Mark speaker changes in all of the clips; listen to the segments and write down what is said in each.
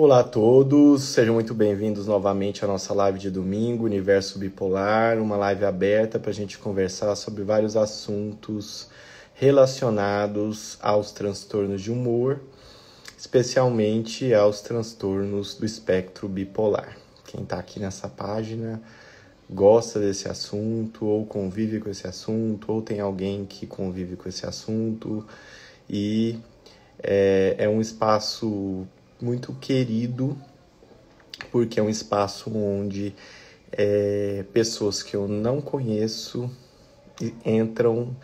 Speaker 1: Olá a todos, sejam muito bem-vindos novamente à nossa live de domingo, Universo Bipolar, uma live aberta para a gente conversar sobre vários assuntos relacionados aos transtornos de humor, especialmente aos transtornos do espectro bipolar. Quem está aqui nessa página gosta desse assunto, ou convive com esse assunto, ou tem alguém que convive com esse assunto, e é um espaço muito querido, porque é um espaço onde pessoas que eu não conheço entram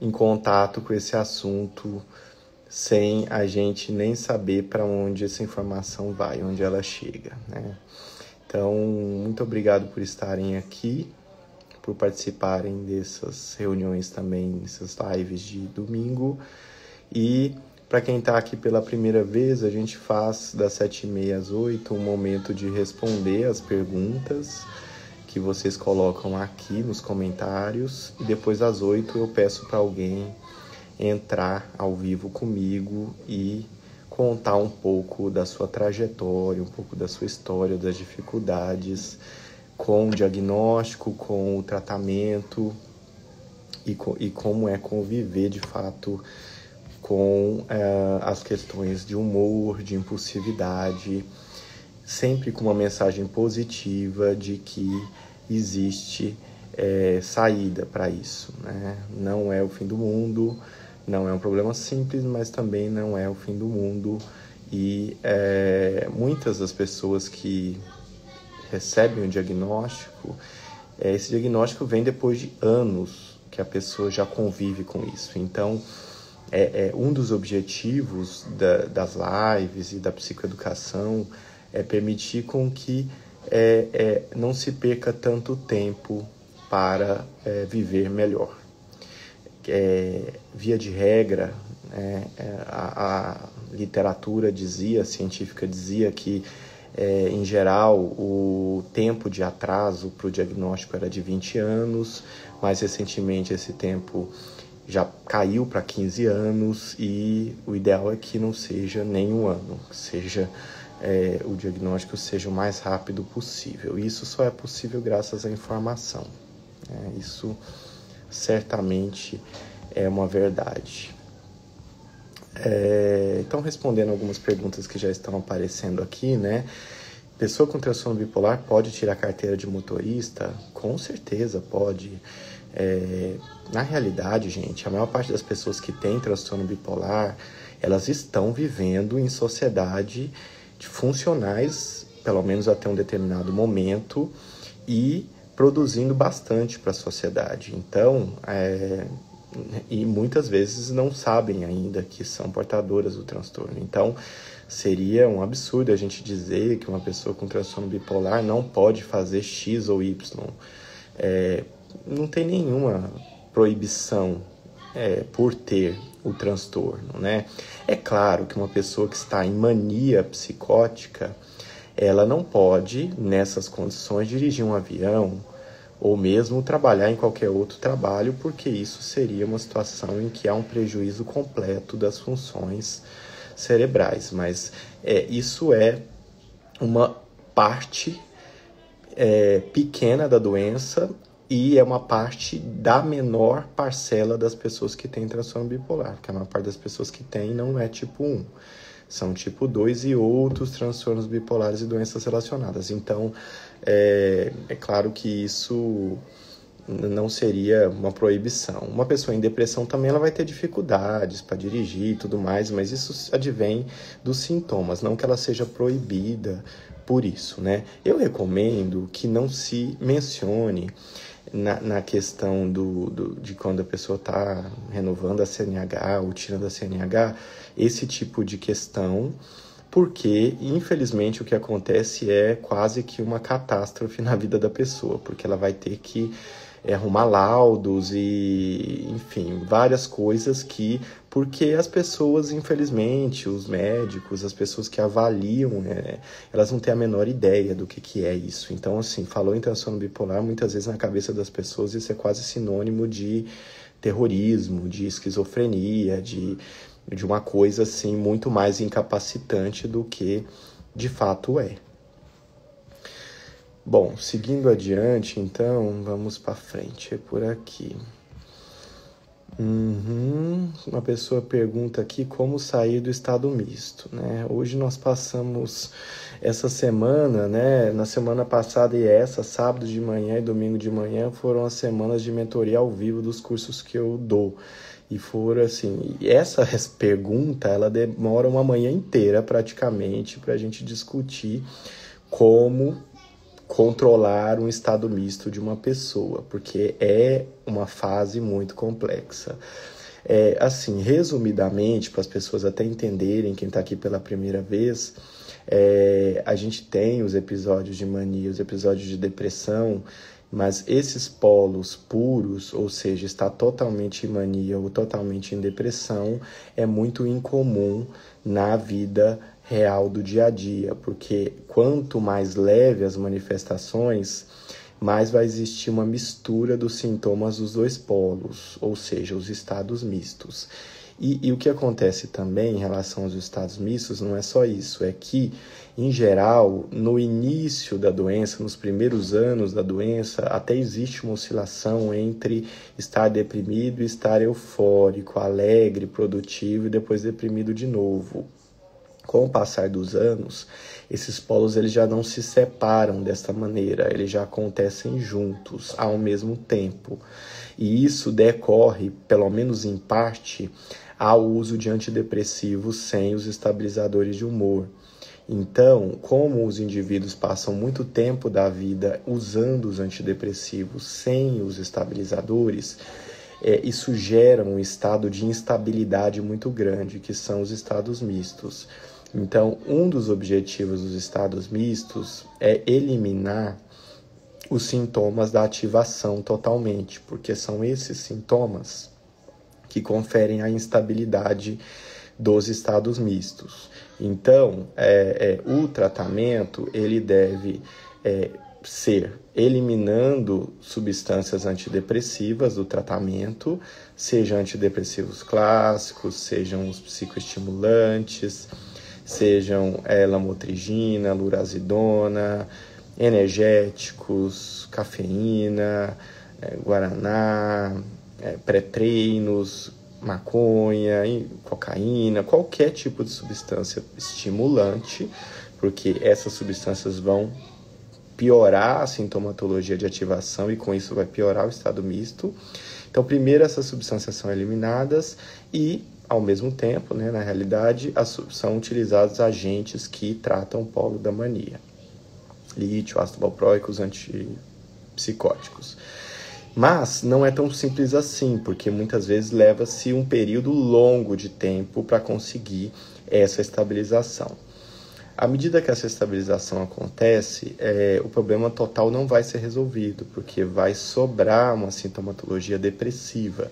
Speaker 1: em contato com esse assunto sem a gente nem saber para onde essa informação vai, onde ela chega, né? Então, muito obrigado por estarem aqui, por participarem dessas reuniões também, dessas lives de domingo. E para quem está aqui pela primeira vez, a gente faz das 7h30 às 8h um momento de responder as perguntas que vocês colocam aqui nos comentários. E depois às 8h eu peço para alguém entrar ao vivo comigo e contar um pouco da sua trajetória, um pouco da sua história, das dificuldades com o diagnóstico, com o tratamento e como é conviver de fato com as questões de humor, de impulsividade, sempre com uma mensagem positiva de que existe saída para isso, né? Não é o fim do mundo, não é um problema simples, mas também não é o fim do mundo. E muitas das pessoas que recebem o diagnóstico, esse diagnóstico vem depois de anos que a pessoa já convive com isso. Então, um dos objetivos das lives e da psicoeducação é permitir com que não se perca tanto tempo para viver melhor. Via de regra, a literatura dizia, a científica dizia que, em geral, o tempo de atraso para o diagnóstico era de 20 anos, mais recentemente esse tempo já caiu para 15 anos e o ideal é que não seja nem um ano, que seja o diagnóstico seja o mais rápido possível. Isso só é possível graças à informação, né? Isso certamente é uma verdade. Então, respondendo algumas perguntas que já estão aparecendo aqui, né? Pessoa com transtorno bipolar pode tirar carteira de motorista? Com certeza pode. Na realidade, gente, a maior parte das pessoas que têm transtorno bipolar, elas estão vivendo em sociedade de funcionais, pelo menos até um determinado momento, e produzindo bastante para a sociedade. Então, e muitas vezes não sabem ainda que são portadoras do transtorno. Então, seria um absurdo a gente dizer que uma pessoa com transtorno bipolar não pode fazer X ou Y. Não tem nenhuma proibição por ter o transtorno, né? É claro que uma pessoa que está em mania psicótica, ela não pode, nessas condições, dirigir um avião ou mesmo trabalhar em qualquer outro trabalho, porque isso seria uma situação em que há um prejuízo completo das funções cerebrais. Mas isso é uma parte pequena da doença e é uma parte da menor parcela das pessoas que têm transtorno bipolar, porque a maior parte das pessoas que têm não é tipo 1, são tipo 2 e outros transtornos bipolares e doenças relacionadas. Então, é claro que isso não seria uma proibição. Uma pessoa em depressão também ela vai ter dificuldades para dirigir e tudo mais, mas isso advém dos sintomas, não que ela seja proibida por isso, né? Eu recomendo que não se mencione na questão de quando a pessoa está renovando a CNH ou tirando a CNH, esse tipo de questão, porque, infelizmente, o que acontece é quase que uma catástrofe na vida da pessoa, porque ela vai ter que arrumar laudos e, enfim, várias coisas porque as pessoas, infelizmente, os médicos, as pessoas que avaliam, elas não têm a menor ideia do que é isso. Então, assim, falou em transtorno bipolar, muitas vezes na cabeça das pessoas isso é quase sinônimo de terrorismo, de esquizofrenia, de uma coisa, assim, muito mais incapacitante do que de fato é. Bom, seguindo adiante, então, vamos para frente, é por aqui. Uma pessoa pergunta aqui como sair do estado misto, né? Hoje nós passamos essa semana, né? Na semana passada e essa, sábado de manhã e domingo de manhã, foram as semanas de mentoria ao vivo dos cursos que eu dou. E foram assim, essa pergunta, ela demora uma manhã inteira praticamente para a gente discutir como controlar um estado misto de uma pessoa, porque é uma fase muito complexa. Assim, resumidamente, para as pessoas até entenderem, quem está aqui pela primeira vez, a gente tem os episódios de mania, os episódios de depressão, mas esses polos puros, ou seja, estar totalmente em mania ou totalmente em depressão, é muito incomum na vida real do dia a dia, porque quanto mais leve as manifestações, mais vai existir uma mistura dos sintomas dos dois polos, ou seja, os estados mistos. E o que acontece também em relação aos estados mistos não é só isso, é que, em geral, no início da doença, nos primeiros anos da doença, até existe uma oscilação entre estar deprimido e estar eufórico, alegre, produtivo e depois deprimido de novo. Com o passar dos anos, esses polos eles já não se separam desta maneira, eles já acontecem juntos, ao mesmo tempo. E isso decorre, pelo menos em parte, ao uso de antidepressivos sem os estabilizadores de humor. Então, como os indivíduos passam muito tempo da vida usando os antidepressivos sem os estabilizadores, isso gera um estado de instabilidade muito grande, que são os estados mistos. Então, um dos objetivos dos estados mistos é eliminar os sintomas da ativação totalmente, porque são esses sintomas que conferem a instabilidade dos estados mistos. Então, o tratamento ele deve ser eliminando substâncias antidepressivas do tratamento, sejam antidepressivos clássicos, sejam os psicoestimulantes, sejam lamotrigina, lurazidona, energéticos, cafeína, guaraná, pré-treinos, maconha, cocaína, qualquer tipo de substância estimulante, porque essas substâncias vão piorar a sintomatologia de ativação e com isso vai piorar o estado misto. Então, primeiro essas substâncias são eliminadas e, ao mesmo tempo, né, na realidade, são utilizados agentes que tratam o polo da mania. Lítio, ácido valproico, os antipsicóticos. Mas não é tão simples assim, porque muitas vezes leva-se um período longo de tempo para conseguir essa estabilização. À medida que essa estabilização acontece, o problema total não vai ser resolvido, porque vai sobrar uma sintomatologia depressiva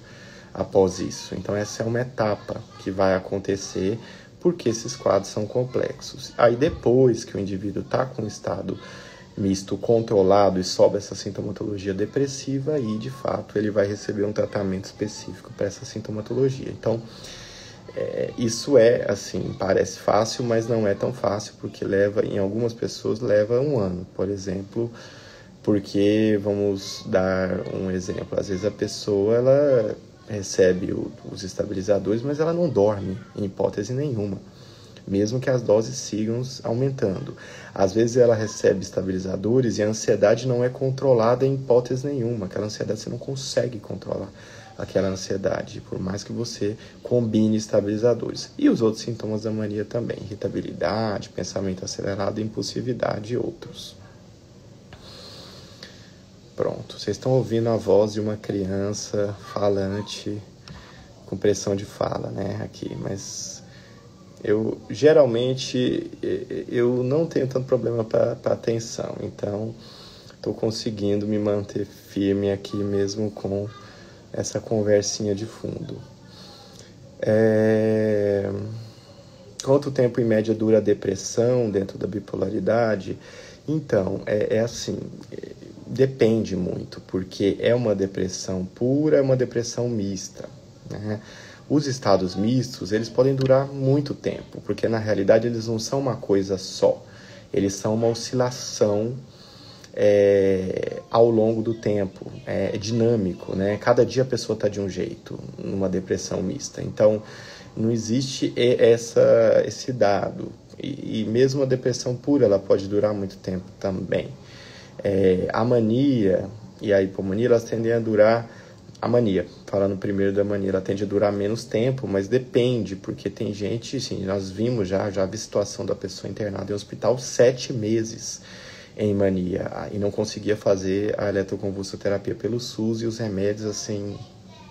Speaker 1: após isso. Então essa é uma etapa que vai acontecer porque esses quadros são complexos. Aí depois que o indivíduo está com o estado misto controlado e sobe essa sintomatologia depressiva, aí de fato ele vai receber um tratamento específico para essa sintomatologia. Então isso assim, parece fácil, mas não é tão fácil, porque em algumas pessoas leva um ano, por exemplo, porque, vamos dar um exemplo, às vezes a pessoa ela recebe os estabilizadores, mas ela não dorme em hipótese nenhuma, mesmo que as doses sigam aumentando. Às vezes ela recebe estabilizadores e a ansiedade não é controlada em hipótese nenhuma, aquela ansiedade você não consegue controlar aquela ansiedade, por mais que você combine estabilizadores. E os outros sintomas da mania também, irritabilidade, pensamento acelerado, impulsividade e outros. Pronto, vocês estão ouvindo a voz de uma criança falante com pressão de fala, né, aqui, mas geralmente eu não tenho tanto problema para atenção, então estou conseguindo me manter firme aqui mesmo com essa conversinha de fundo. Quanto tempo em média dura a depressão dentro da bipolaridade? Então, assim, depende muito, porque é uma depressão pura, é uma depressão mista, né? Os estados mistos, eles podem durar muito tempo, porque na realidade eles não são uma coisa só. eles são uma oscilação ao longo do tempo, é dinâmico, né? Cada dia a pessoa está de um jeito, numa depressão mista. Então, não existe esse dado. E mesmo a depressão pura, ela pode durar muito tempo também. A mania e a hipomania, elas tendem a durar... A mania, falando primeiro da mania, ela tende a durar menos tempo, mas depende, porque tem gente, assim, nós vimos já vi situação da pessoa internada em hospital 7 meses em mania, e não conseguia fazer a eletroconvulsoterapia pelo SUS, e os remédios, assim,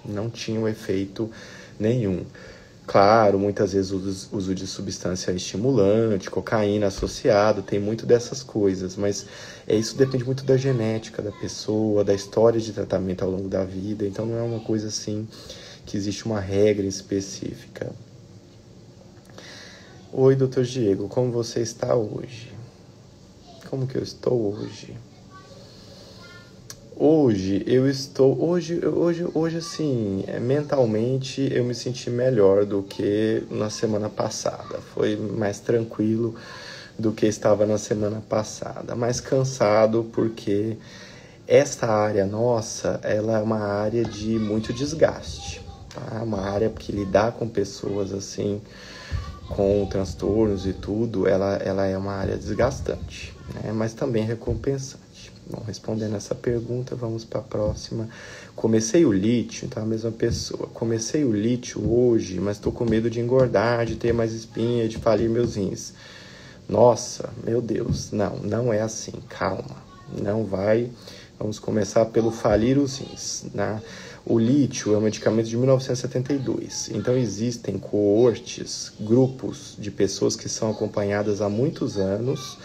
Speaker 1: não tinham efeito nenhum. Claro, muitas vezes o uso de substância estimulante, cocaína associado, tem muito dessas coisas, mas isso depende muito da genética da pessoa, da história de tratamento ao longo da vida, então não é uma coisa assim que existe uma regra específica. Oi, Dr. Diego, como você está hoje? Como que eu estou hoje? Hoje eu estou, hoje assim, mentalmente eu me senti melhor do que na semana passada. Foi mais tranquilo do que estava na semana passada, mais cansado porque essa área nossa, ela é uma área de muito desgaste, tá? Uma área que lidar com pessoas assim, com transtornos e tudo, ela é uma área desgastante, né? Mas também recompensante. Bom, respondendo essa pergunta, vamos para a próxima. Comecei o lítio, então a mesma pessoa. Comecei o lítio hoje, mas estou com medo de engordar, de ter mais espinha, de falir meus rins. Nossa, meu Deus, não é assim, calma. Não vai, vamos começar pelo falir os rins, né? O lítio é um medicamento de 1972, então existem coortes, grupos de pessoas que são acompanhadas há muitos anos,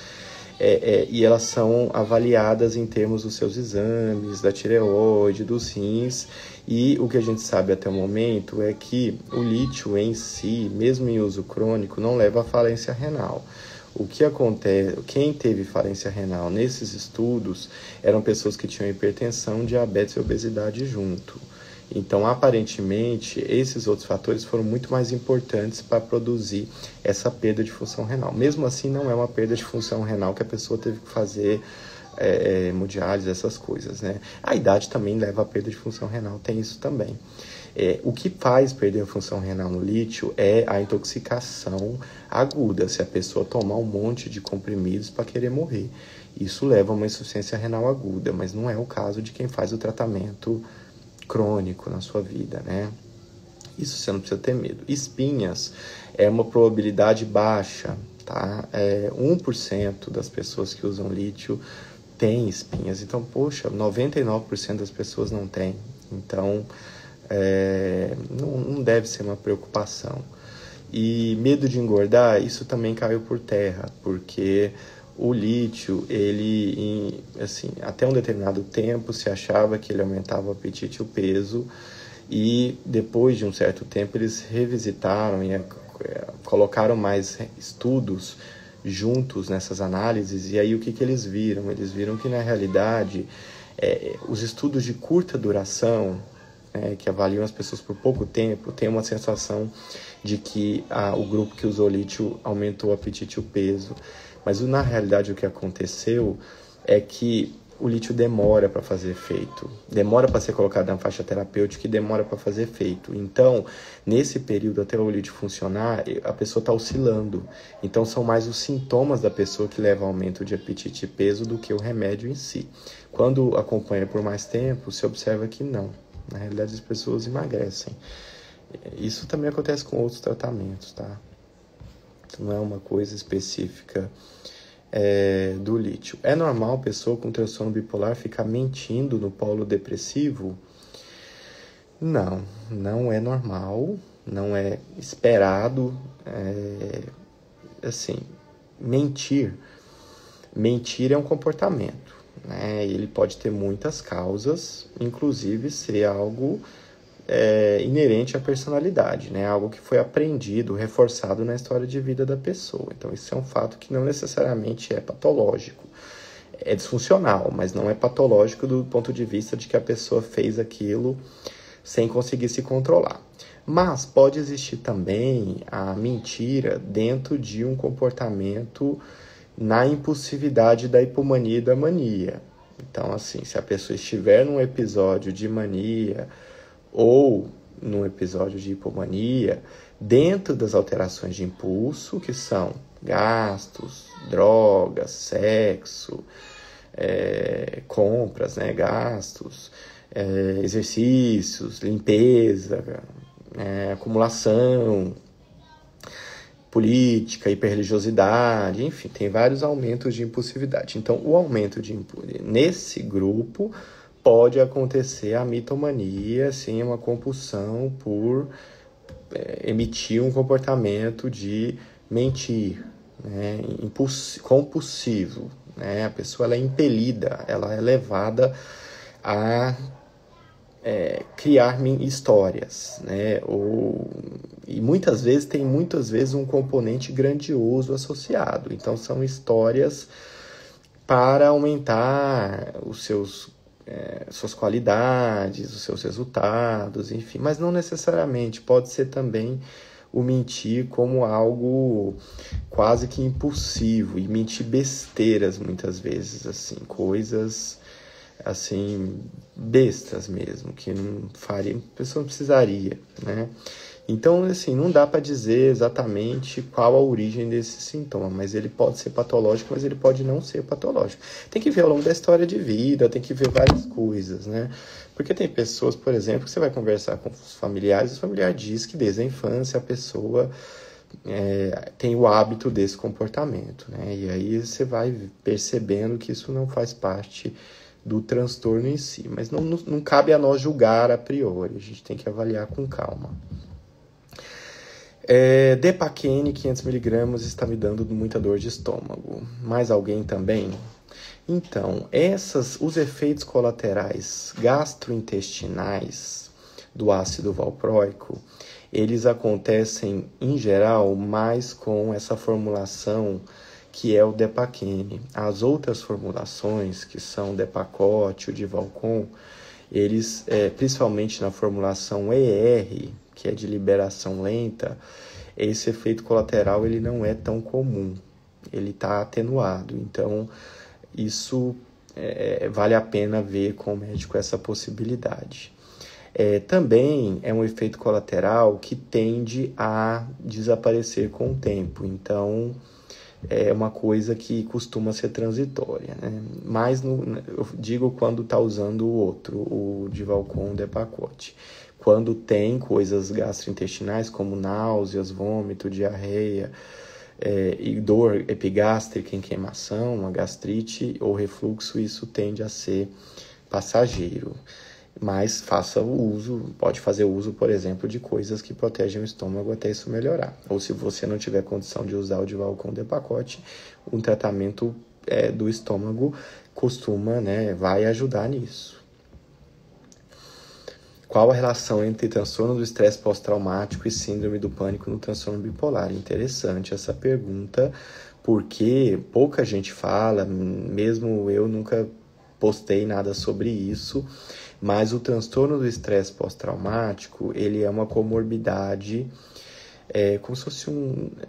Speaker 1: e elas são avaliadas em termos dos seus exames, da tireoide, dos rins, e o que a gente sabe até o momento é que o lítio em si, mesmo em uso crônico, não leva à falência renal. O que acontece, quem teve falência renal nesses estudos eram pessoas que tinham hipertensão, diabetes e obesidade junto. Então, aparentemente, esses outros fatores foram muito mais importantes para produzir essa perda de função renal. Mesmo assim, não é uma perda de função renal que a pessoa teve que fazer hemodiálise, essas coisas, né? A idade também leva à perda de função renal, tem isso também. O que faz perder a função renal no lítio é a intoxicação aguda, se a pessoa tomar um monte de comprimidos para querer morrer. Isso leva a uma insuficiência renal aguda, mas não é o caso de quem faz o tratamento crônico na sua vida, né? Isso você não precisa ter medo. Espinhas é uma probabilidade baixa, tá? 1% das pessoas que usam lítio tem espinhas. Então, poxa, 99% das pessoas não tem. Então, não deve ser uma preocupação. E medo de engordar, isso também caiu por terra, porque o lítio, ele, assim, até um determinado tempo se achava que ele aumentava o apetite e o peso, e depois de um certo tempo eles revisitaram e colocaram mais estudos juntos nessas análises, e aí o que eles viram? Eles viram que na realidade os estudos de curta duração, que avaliam as pessoas por pouco tempo, tem uma sensação de que o grupo que usou lítio aumentou o apetite e o peso. Mas na realidade o que aconteceu é que o lítio demora para fazer efeito, demora para ser colocado na faixa terapêutica e demora para fazer efeito. Então, nesse período até o lítio funcionar, a pessoa está oscilando. Então, são mais os sintomas da pessoa que levam ao aumento de apetite e peso do que o remédio em si. Quando acompanha por mais tempo, se observa que não. Na realidade, as pessoas emagrecem. Isso também acontece com outros tratamentos, tá? Não é uma coisa específica do lítio. É normal a pessoa com transtorno bipolar ficar mentindo no polo depressivo? Não é normal, não é esperado. Assim, mentir é um comportamento, né? Ele pode ter muitas causas, inclusive ser algo inerente à personalidade, né? Algo que foi aprendido, reforçado na história de vida da pessoa. Então, isso é um fato que não necessariamente é patológico. É disfuncional, mas não é patológico do ponto de vista de que a pessoa fez aquilo sem conseguir se controlar. Mas pode existir também a mentira dentro de um comportamento na impulsividade da hipomania e da mania. Então, assim, se a pessoa estiver num episódio de mania ou num episódio de hipomania, dentro das alterações de impulso, que são gastos, drogas, sexo, compras, né, gastos, exercícios, limpeza, acumulação, política, hiperreligiosidade, enfim, tem vários aumentos de impulsividade. Então, o aumento de impulsividade nesse grupo pode acontecer a mitomania, assim, uma compulsão por emitir um comportamento de mentir, né, compulsivo, né? A pessoa ela é impelida, ela é levada a criar histórias, né? E muitas vezes um componente grandioso associado. Então são histórias para aumentar suas qualidades, os seus resultados, enfim, mas não necessariamente, pode ser também o mentir como algo quase que impulsivo, e mentir besteiras muitas vezes, assim, coisas assim, bestas mesmo, que não faria, a pessoa não precisaria, né? Então, assim, não dá para dizer exatamente qual a origem desse sintoma, mas ele pode ser patológico, mas ele pode não ser patológico. Tem que ver ao longo da história de vida, tem que ver várias coisas, né? Porque tem pessoas, por exemplo, que você vai conversar com os familiares diz que desde a infância a pessoa tem o hábito desse comportamento, né? E aí você vai percebendo que isso não faz parte do transtorno em si, mas não cabe a nós julgar a priori, a gente tem que avaliar com calma. Depaquene 500mg está me dando muita dor de estômago. Mais alguém também? Então, os efeitos colaterais gastrointestinais do ácido valproico, eles acontecem em geral mais com essa formulação que é o Depaquene. As outras formulações, que são o Depakote, o Divalcon, eles, principalmente na formulação ER, que é de liberação lenta, esse efeito colateral ele não é tão comum, ele está atenuado. Então, isso vale a pena ver com o médico essa possibilidade. Também é um efeito colateral que tende a desaparecer com o tempo, então é uma coisa que costuma ser transitória, né? Mas eu digo quando está usando o outro, o Divalcon, o Depakote. Quando tem coisas gastrointestinais como náuseas, vômito, diarreia, e dor epigástrica em queimação, uma gastrite ou refluxo, isso tende a ser passageiro. Mas faça o uso, pode fazer uso, por exemplo, de coisas que protegem o estômago até isso melhorar. Ou se você não tiver condição de usar o Divalcon Depakote, um tratamento do estômago costuma, vai ajudar nisso. Qual a relação entre transtorno do estresse pós-traumático e síndrome do pânico no transtorno bipolar? Interessante essa pergunta, porque pouca gente fala, mesmo eu nunca postei nada sobre isso, mas o transtorno do estresse pós-traumático, ele é uma comorbidade, como se fosse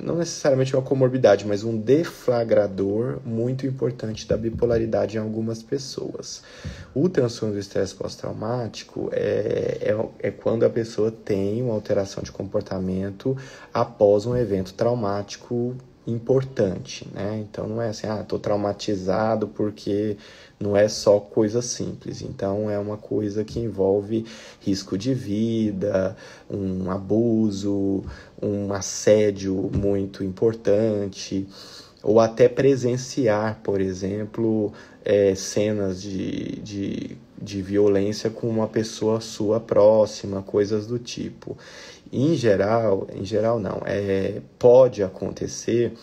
Speaker 1: não necessariamente uma comorbidade, mas um deflagrador muito importante da bipolaridade em algumas pessoas. O transtorno do estresse pós-traumático é quando a pessoa tem uma alteração de comportamento após um evento traumático importante, né? Então não é assim, tô traumatizado porque não é só coisa simples. Então é uma coisa que envolve risco de vida, um abuso, um assédio muito importante, ou até presenciar, por exemplo, cenas de violência com uma pessoa sua próxima, coisas do tipo. Em geral não, pode acontecer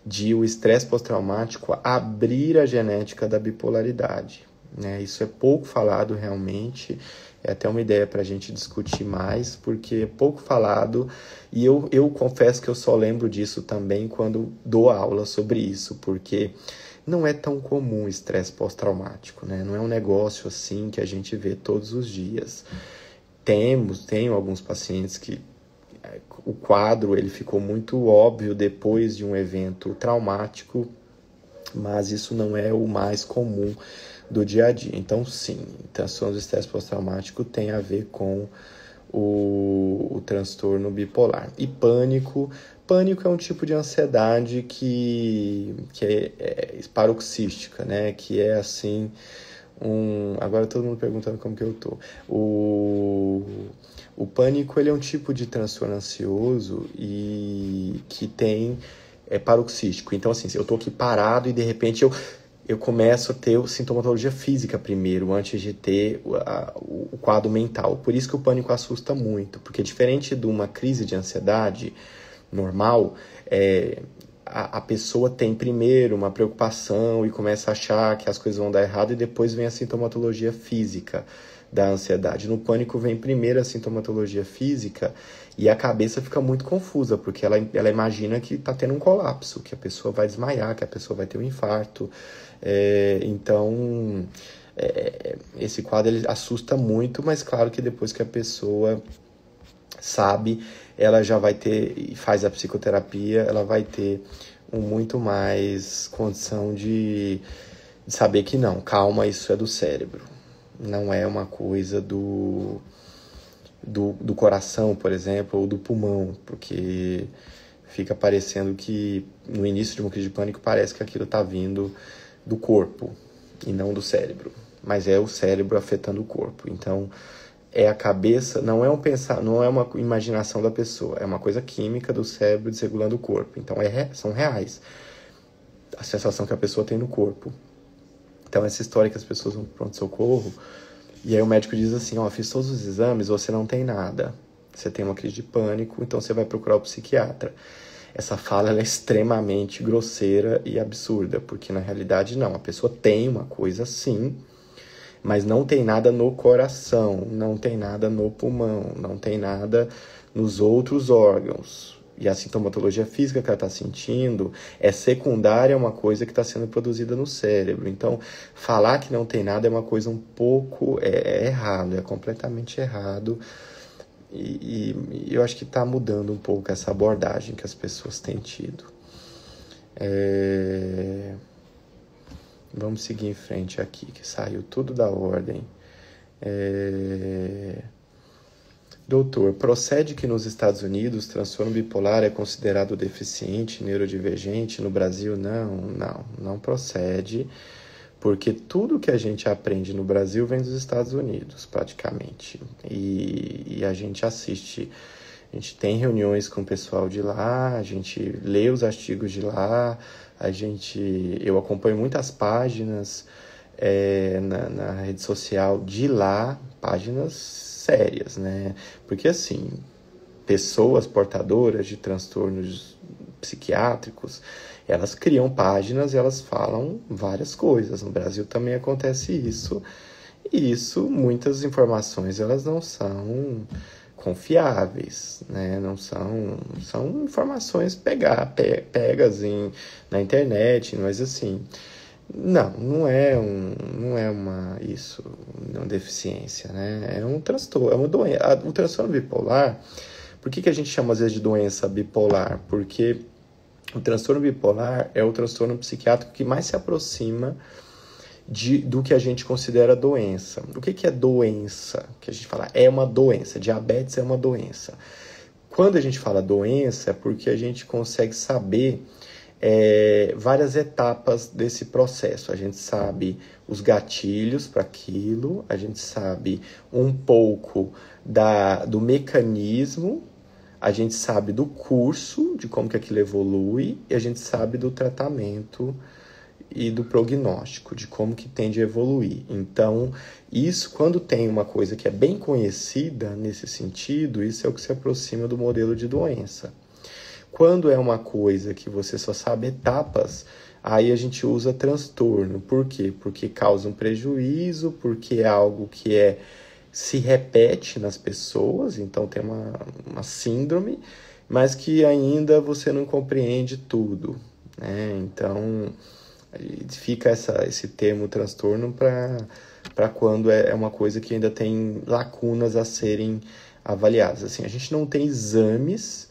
Speaker 1: de o estresse pós-traumático abrir a genética da bipolaridade, né? Isso é pouco falado realmente, é até uma ideia para a gente discutir mais, porque é pouco falado, e eu confesso que eu só lembro disso também quando dou aula sobre isso, porque não é tão comum o estresse pós-traumático, né? Não é um negócio assim que a gente vê todos os dias. Tenho alguns pacientes que o quadro ele ficou muito óbvio depois de um evento traumático, mas isso não é o mais comum do dia a dia. Então, sim, transtorno do estresse pós-traumático tem a ver com o transtorno bipolar. E pânico é um tipo de ansiedade que é paroxística, né? Que é assim, agora todo mundo perguntando como que eu tô. O pânico, ele é um tipo de transtorno ansioso e que é paroxístico. Então, assim, eu tô aqui parado e de repente eu começo a ter sintomatologia física primeiro, antes de ter o quadro mental. Por isso que o pânico assusta muito, porque diferente de uma crise de ansiedade normal, a pessoa tem primeiro uma preocupação e começa a achar que as coisas vão dar errado e depois vem a sintomatologia física da ansiedade. No pânico vem primeiro a sintomatologia física e a cabeça fica muito confusa, porque ela imagina que está tendo um colapso, que a pessoa vai desmaiar, que a pessoa vai ter um infarto. Então, esse quadro ele assusta muito, mas claro que depois que a pessoa sabe, ela já vai ter, e faz a psicoterapia, ela vai ter muito mais condição de saber que não, calma, isso é do cérebro. Não é uma coisa do coração, por exemplo, ou do pulmão, porque fica parecendo que no início de uma crise de pânico parece que aquilo está vindo do corpo e não do cérebro, mas é o cérebro afetando o corpo. Então é a cabeça, não é uma imaginação da pessoa, é uma coisa química do cérebro desregulando o corpo. Então são reais a sensação que a pessoa tem no corpo. Então essa história que as pessoas vão pro pronto-socorro e aí o médico diz assim, fiz todos os exames, você não tem nada, você tem uma crise de pânico, então você vai procurar o psiquiatra. Essa fala ela é extremamente grosseira e absurda, porque na realidade não, a pessoa tem uma coisa sim, mas não tem nada no coração, não tem nada no pulmão, não tem nada nos outros órgãos. E a sintomatologia física que ela está sentindo é secundária a uma coisa que está sendo produzida no cérebro. Então, falar que não tem nada é uma coisa um pouco errado, é completamente errado. E eu acho que está mudando um pouco essa abordagem que as pessoas têm tido. Vamos seguir em frente aqui, que saiu tudo da ordem. Doutor, procede que nos Estados Unidos transtorno bipolar é considerado deficiente, neurodivergente? No Brasil, não procede, porque tudo que a gente aprende no Brasil vem dos Estados Unidos, praticamente. E a gente assiste, a gente tem reuniões com o pessoal de lá, a gente lê os artigos de lá, eu acompanho muitas páginas na rede social de lá, páginas sérias, né? Porque, assim, pessoas portadoras de transtornos psiquiátricos, elas criam páginas e elas falam várias coisas. No Brasil também acontece isso. E muitas informações, elas não são confiáveis, né? Não são informações pegas na internet, mas assim, não é uma deficiência, né? É um transtorno, é uma doença. O transtorno bipolar, por que a gente chama às vezes de doença bipolar? Porque o transtorno bipolar é o transtorno psiquiátrico que mais se aproxima do que a gente considera doença. O que é doença? Que a gente fala, é uma doença. Diabetes é uma doença. Quando a gente fala doença, é porque a gente consegue saber várias etapas desse processo. A gente sabe os gatilhos para aquilo, a gente sabe um pouco do mecanismo, a gente sabe do curso, de como que aquilo evolui, e a gente sabe do tratamento e do prognóstico, de como que tende a evoluir. Então, isso, quando tem uma coisa que é bem conhecida nesse sentido, isso é o que se aproxima do modelo de doença. Quando é uma coisa que você só sabe etapas, aí a gente usa transtorno. Por quê? Porque causa um prejuízo, porque é algo que se repete nas pessoas, então tem uma síndrome, mas que ainda você não compreende tudo, né? Então, fica esse termo transtorno para quando é uma coisa que ainda tem lacunas a serem avaliadas. Assim, a gente não tem exames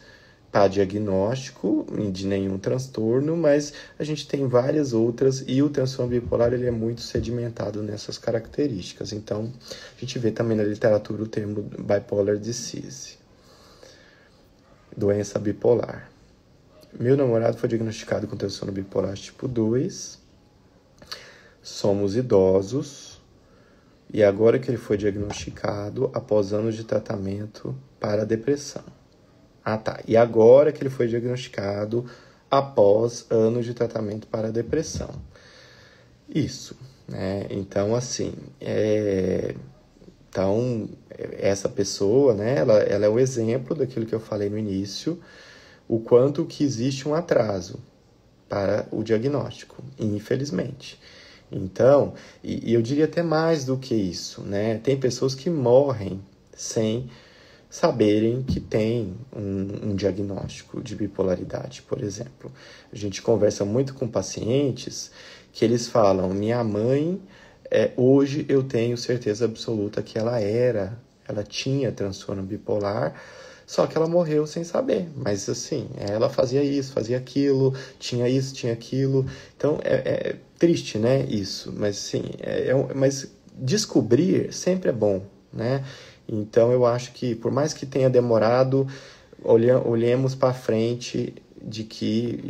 Speaker 1: para diagnóstico de nenhum transtorno, mas a gente tem várias outras, e o transtorno bipolar ele é muito sedimentado nessas características. Então, a gente vê também na literatura o termo bipolar disease, doença bipolar. Meu namorado foi diagnosticado com transtorno bipolar tipo 2, somos idosos, e agora que ele foi diagnosticado, após anos de tratamento para depressão. Ah, tá. E agora que ele foi diagnosticado após anos de tratamento para depressão. Isso, né? Então, assim, essa pessoa, né, ela é o exemplo daquilo que eu falei no início, o quanto que existe um atraso para o diagnóstico, infelizmente. Então, e eu diria até mais do que isso, né? Tem pessoas que morrem sem saberem que tem um diagnóstico de bipolaridade, por exemplo. A gente conversa muito com pacientes que eles falam, minha mãe, hoje eu tenho certeza absoluta que ela tinha transtorno bipolar, só que ela morreu sem saber. Mas assim, ela fazia isso, fazia aquilo, tinha isso, tinha aquilo. Então, é triste, né, isso. Mas assim, mas descobrir sempre é bom, né? Então, eu acho que, por mais que tenha demorado, olhemos para frente de que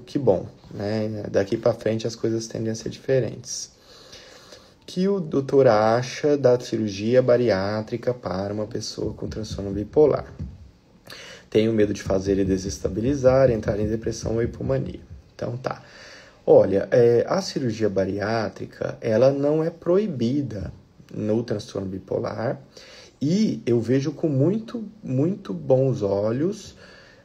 Speaker 1: que bom, né? Daqui para frente as coisas tendem a ser diferentes. O que o doutor acha da cirurgia bariátrica para uma pessoa com transtorno bipolar? Tenho medo de fazer ele desestabilizar, entrar em depressão ou hipomania. Então, tá. Olha, a cirurgia bariátrica, ela não é proibida no transtorno bipolar, e eu vejo com muito, muito bons olhos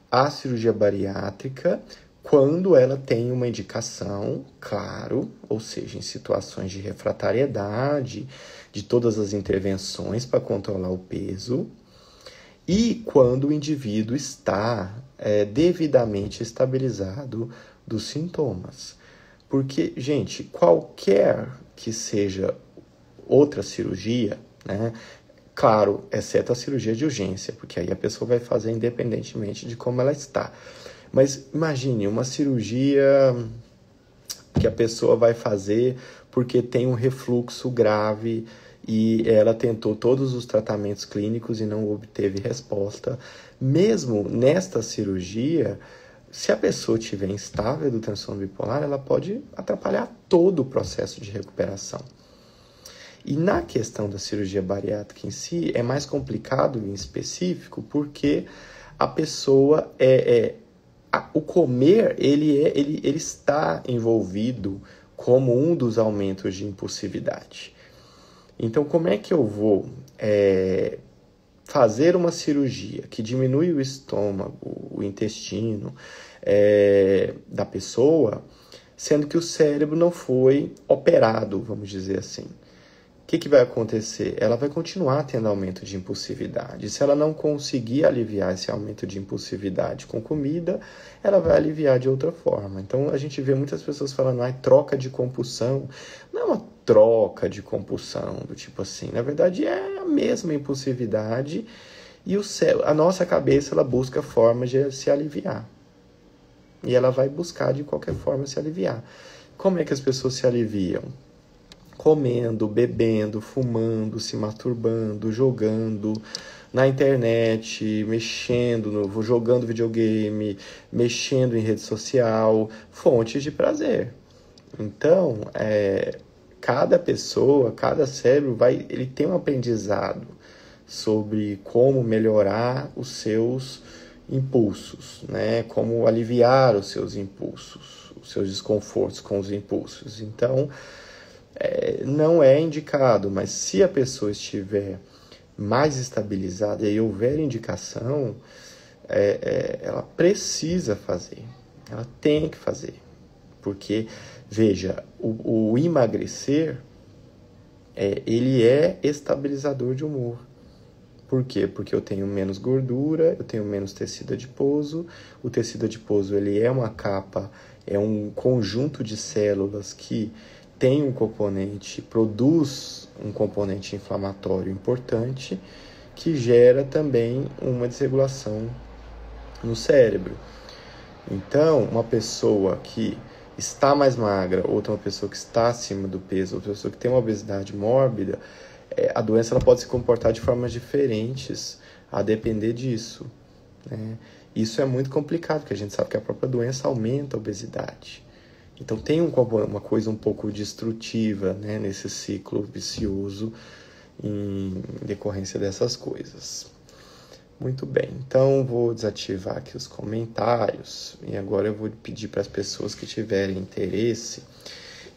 Speaker 1: a cirurgia bariátrica quando ela tem uma indicação, claro, ou seja, em situações de refratariedade, de todas as intervenções para controlar o peso, e quando o indivíduo está devidamente estabilizado dos sintomas. Porque, gente, qualquer que seja outra cirurgia, né? Claro, exceto a cirurgia de urgência, porque aí a pessoa vai fazer independentemente de como ela está. Mas imagine uma cirurgia que a pessoa vai fazer porque tem um refluxo grave e ela tentou todos os tratamentos clínicos e não obteve resposta. Mesmo nesta cirurgia, se a pessoa estiver instável do transtorno bipolar, ela pode atrapalhar todo o processo de recuperação. E na questão da cirurgia bariátrica em si, é mais complicado em específico, porque a pessoa o comer, ele está envolvido como um dos aumentos de impulsividade. Então, como é que eu vou fazer uma cirurgia que diminui o estômago, o intestino da pessoa, sendo que o cérebro não foi operado, vamos dizer assim? O que vai acontecer? Ela vai continuar tendo aumento de impulsividade. Se ela não conseguir aliviar esse aumento de impulsividade com comida, ela vai aliviar de outra forma. Então, a gente vê muitas pessoas falando, troca de compulsão. Não é uma troca de compulsão, do tipo assim. Na verdade, é a mesma impulsividade e a nossa cabeça ela busca formas de se aliviar. E ela vai buscar, de qualquer forma, se aliviar. Como é que as pessoas se aliviam? Comendo, bebendo, fumando, se masturbando, jogando na internet, jogando videogame, mexendo em rede social, fontes de prazer. Então, cada pessoa, cada cérebro ele tem um aprendizado sobre como melhorar os seus impulsos, né? Como aliviar os seus impulsos, os seus desconfortos com os impulsos. Então, não é indicado, mas se a pessoa estiver mais estabilizada e houver indicação, ela precisa fazer, ela tem que fazer, porque, veja, o emagrecer, ele é estabilizador de humor. Por quê? Porque eu tenho menos gordura, eu tenho menos tecido adiposo, o tecido adiposo ele é uma capa, é um conjunto de células que tem produz um componente inflamatório importante que gera também uma desregulação no cérebro. Então, uma pessoa que está mais magra, outra uma pessoa que está acima do peso, outra pessoa que tem uma obesidade mórbida, a doença ela pode se comportar de formas diferentes a depender disso, né? Isso é muito complicado, porque a gente sabe que a própria doença aumenta a obesidade. Então tem uma coisa um pouco destrutiva, né, nesse ciclo vicioso em decorrência dessas coisas. Muito bem, então vou desativar aqui os comentários e agora eu vou pedir para as pessoas que tiverem interesse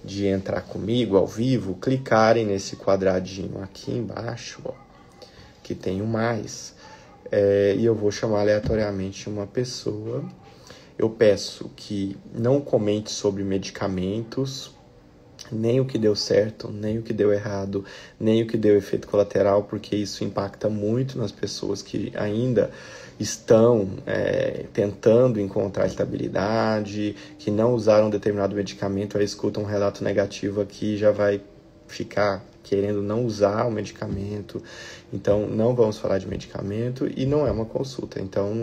Speaker 1: de entrar comigo ao vivo, clicarem nesse quadradinho aqui embaixo, ó, que tem o mais, e eu vou chamar aleatoriamente uma pessoa. Eu peço que não comente sobre medicamentos, nem o que deu certo, nem o que deu errado, nem o que deu efeito colateral, porque isso impacta muito nas pessoas que ainda estão tentando encontrar estabilidade, que não usaram determinado medicamento, aí escutam um relato negativo aqui, já vai ficar querendo não usar o medicamento. Então, não vamos falar de medicamento e não é uma consulta. Então,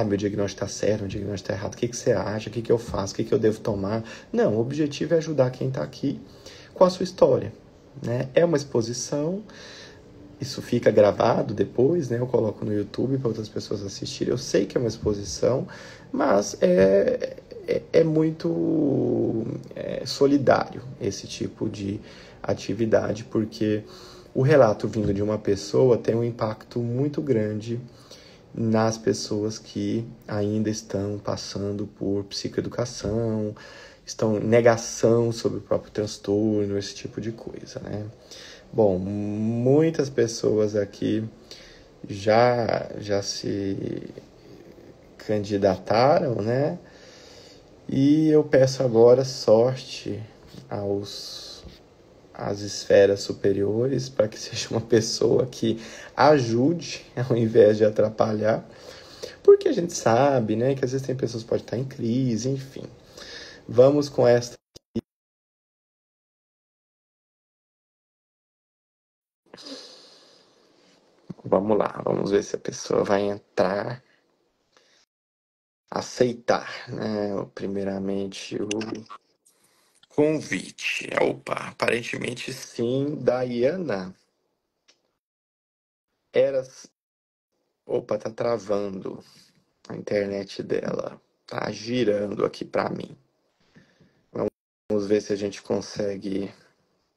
Speaker 1: meu diagnóstico está certo, meu diagnóstico está errado. O que você acha? O que eu faço? O que eu devo tomar? Não, o objetivo é ajudar quem está aqui com a sua história, né? É uma exposição, isso fica gravado depois, né? Eu coloco no YouTube para outras pessoas assistirem. Eu sei que é uma exposição, mas é muito solidário esse tipo de atividade, porque o relato vindo de uma pessoa tem um impacto muito grande nas pessoas que ainda estão passando por psicoeducação, estão em negação sobre o próprio transtorno, esse tipo de coisa, né? Bom, muitas pessoas aqui já se candidataram, né? E eu peço agora sorte às esferas superiores para que seja uma pessoa que ajude ao invés de atrapalhar, porque a gente sabe, né, que às vezes tem pessoas que podem estar em crise, enfim. Vamos com esta. Vamos lá, vamos ver se a pessoa vai entrar. Aceitar, né? Primeiramente o convite. Opa, aparentemente sim, Diana. Eras. Opa, tá travando a internet dela. Tá girando aqui para mim. Vamos ver se a gente consegue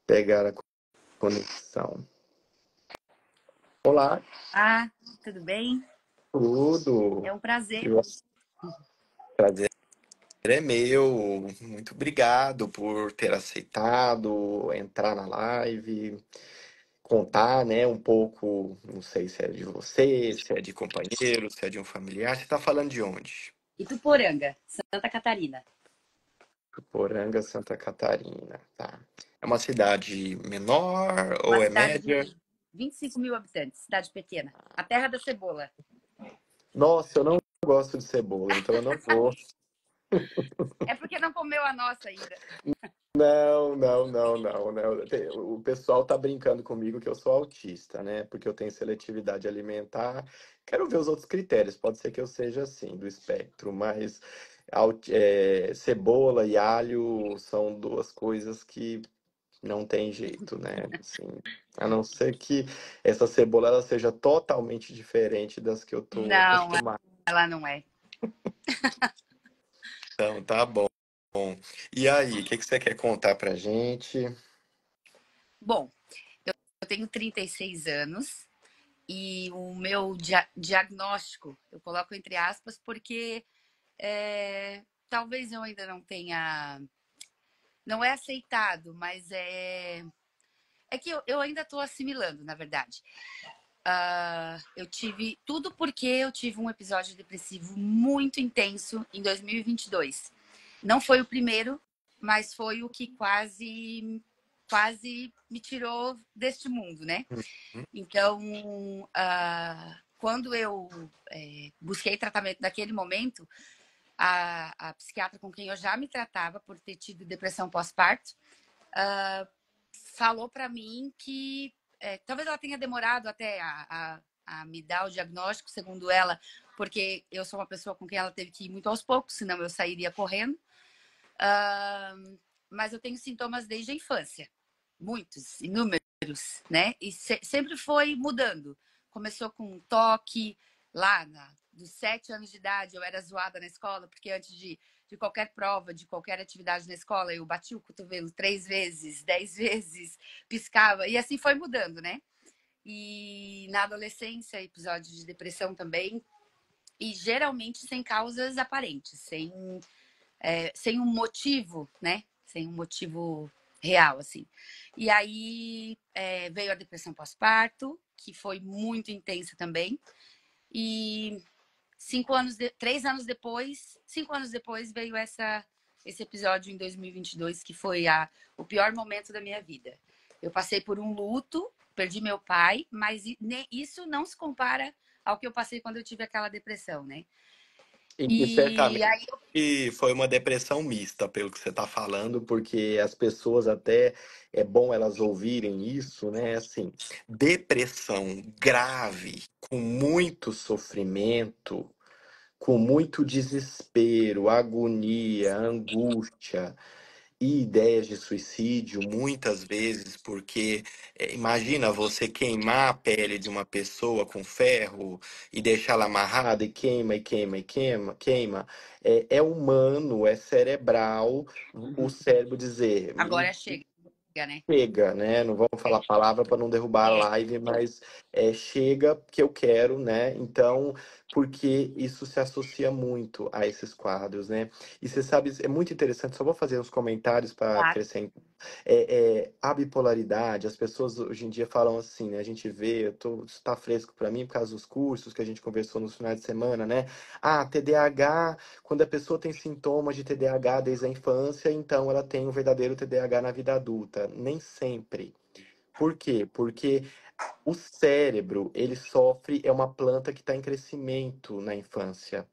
Speaker 1: pegar a conexão. Olá,
Speaker 2: Tudo bem?
Speaker 1: tudo.
Speaker 2: É um prazer.
Speaker 1: Prazer é meu. Muito obrigado por ter aceitado entrar na live, contar, né, um pouco, não sei se é de você, se é de companheiro, se é de um familiar. Você está falando de onde?
Speaker 2: Ituporanga, Santa Catarina.
Speaker 1: Poranga, Santa Catarina, tá. É uma cidade menor
Speaker 2: Uma
Speaker 1: ou é
Speaker 2: cidade
Speaker 1: média?
Speaker 2: de 25 mil habitantes, cidade pequena. A terra da cebola.
Speaker 1: Nossa, eu não gosto de cebola, então eu não vou.
Speaker 2: É porque não comeu a nossa ainda.
Speaker 1: Não. O pessoal tá brincando comigo que eu sou autista, né? Porque eu tenho seletividade alimentar. Quero ver os outros critérios. Pode ser que eu seja assim, do espectro, mas cebola e alho são duas coisas que não tem jeito, né? Assim, a não ser que essa cebola ela seja totalmente diferente das que eu tô
Speaker 2: Não,
Speaker 1: acostumado.
Speaker 2: ela não é.
Speaker 1: Então, tá bom. E aí, o que que você quer contar pra gente?
Speaker 2: Bom, eu tenho 36 anos e o meu diagnóstico, eu coloco entre aspas, porque talvez eu ainda não tenha. Não é aceitado, mas é que eu ainda estou assimilando, na verdade. Eu tive tudo porque eu tive um episódio depressivo muito intenso em 2022. Não foi o primeiro, mas foi o que quase me tirou deste mundo, né? Então, quando eu busquei tratamento naquele momento, a psiquiatra com quem eu já me tratava por ter tido depressão pós-parto, falou para mim que talvez ela tenha demorado até a me dar o diagnóstico, segundo ela, porque eu sou uma pessoa com quem ela teve que ir muito aos poucos, senão eu sairia correndo. Mas eu tenho sintomas desde a infância, muitos, inúmeros, né? E sempre foi mudando. Começou com um toque lá dos 7 anos de idade, eu era zoada na escola, porque antes de qualquer prova, de qualquer atividade na escola, eu bati o cotovelo 3 vezes, 10 vezes, piscava, e assim foi mudando, né? E na adolescência, episódios de depressão também, e geralmente sem causas aparentes, sem um motivo, né? Sem um motivo real, assim. E aí veio a depressão pós-parto, que foi muito intensa também. E 3 anos depois, 5 anos depois, veio esse episódio em 2022, que foi o pior momento da minha vida. Eu passei por um luto, perdi meu pai, mas isso não se compara ao que eu passei quando eu tive aquela depressão, né?
Speaker 1: E
Speaker 2: E
Speaker 1: certamente
Speaker 2: aí,
Speaker 1: foi uma depressão mista, pelo que você está falando, porque as pessoas até é bom elas ouvirem isso, né? Assim, depressão grave, com muito sofrimento, com muito desespero, agonia, angústia e ideias de suicídio, muitas vezes, porque imagina você queimar a pele de uma pessoa com ferro e deixá-la amarrada e queima, e queima, e queima, queima. É humano, é cerebral o cérebro dizer.
Speaker 2: agora chega, né?
Speaker 1: Chega, né? Não vamos falar palavra para não derrubar a
Speaker 2: É,
Speaker 1: live, mas chega que eu quero, né? Então, porque isso se associa muito a esses quadros, né? E você sabe, é muito interessante, só vou fazer uns comentários para
Speaker 2: claro.
Speaker 1: acrescentar. A bipolaridade, as pessoas hoje em dia falam assim, né? A gente vê, isso tá fresco para mim por causa dos cursos que a gente conversou nos finais de semana, né? Ah, TDAH, quando a pessoa tem sintomas de TDAH desde a infância, então ela tem o verdadeiro TDAH na vida adulta. Nem sempre. Por quê? Porque o cérebro, ele sofre, é uma planta que está em crescimento na infância.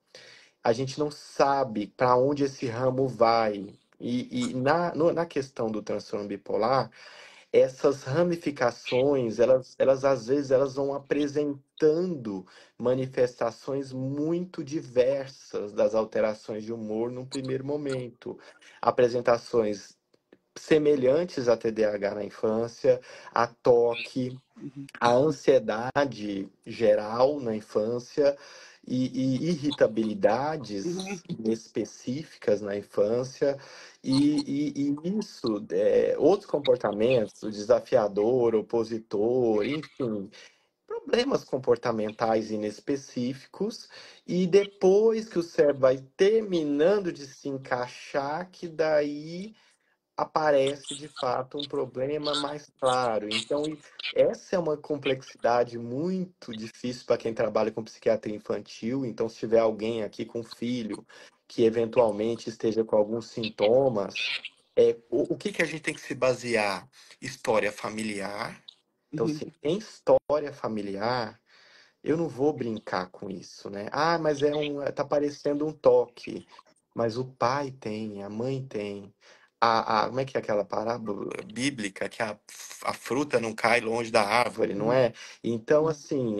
Speaker 1: A gente não sabe para onde esse ramo vai. Na questão do transtorno bipolar, essas ramificações, elas às vezes elas vão apresentando manifestações muito diversas das alterações de humor num primeiro momento. Apresentações semelhantes a TDAH na infância, a toque, a ansiedade geral na infância e irritabilidades específicas na infância e isso, outros comportamentos, o desafiador, opositor, enfim, problemas comportamentais inespecíficos e depois que o cérebro vai terminando de se encaixar, que daí aparece de fato um problema mais claro. Então, essa é uma complexidade muito difícil para quem trabalha com psiquiatria infantil. Então, se tiver alguém aqui com filho que eventualmente esteja com alguns sintomas, o que que a gente tem que se basear? História familiar. Então,
Speaker 2: Uhum.
Speaker 1: assim, em história familiar, eu não vou brincar com isso, né? Ah, mas tá parecendo um toque. Mas o pai tem, a mãe tem. Como é que é aquela parábola bíblica que a fruta não cai longe da árvore, não
Speaker 2: Uhum.
Speaker 1: é? Então, assim,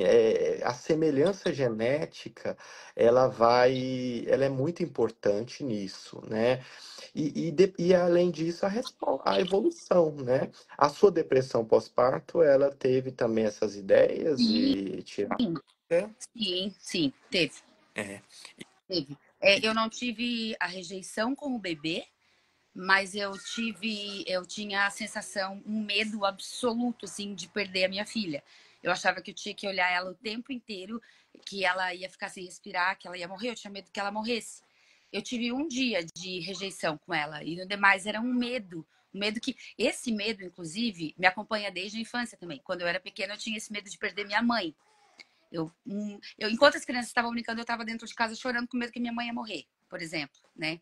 Speaker 1: a semelhança genética, ela é muito importante nisso, né? E além disso, a evolução, né? A sua depressão pós-parto, ela teve também essas ideias
Speaker 2: Sim,
Speaker 1: de tirar.
Speaker 2: sim, sim, teve,
Speaker 1: É.
Speaker 2: teve. Eu não tive a rejeição com o bebê, mas eu tinha a sensação, um medo absoluto, assim, de perder a minha filha. Eu achava que eu tinha que olhar ela o tempo inteiro, que ela ia ficar sem respirar, que ela ia morrer, eu tinha medo que ela morresse. Eu tive um dia de rejeição com ela, e no demais era um medo que, esse medo, inclusive, me acompanha desde a infância também. Quando eu era pequena, eu tinha esse medo de perder minha mãe. Enquanto as crianças estavam brincando, eu estava dentro de casa chorando com medo que minha mãe ia morrer, por exemplo, né?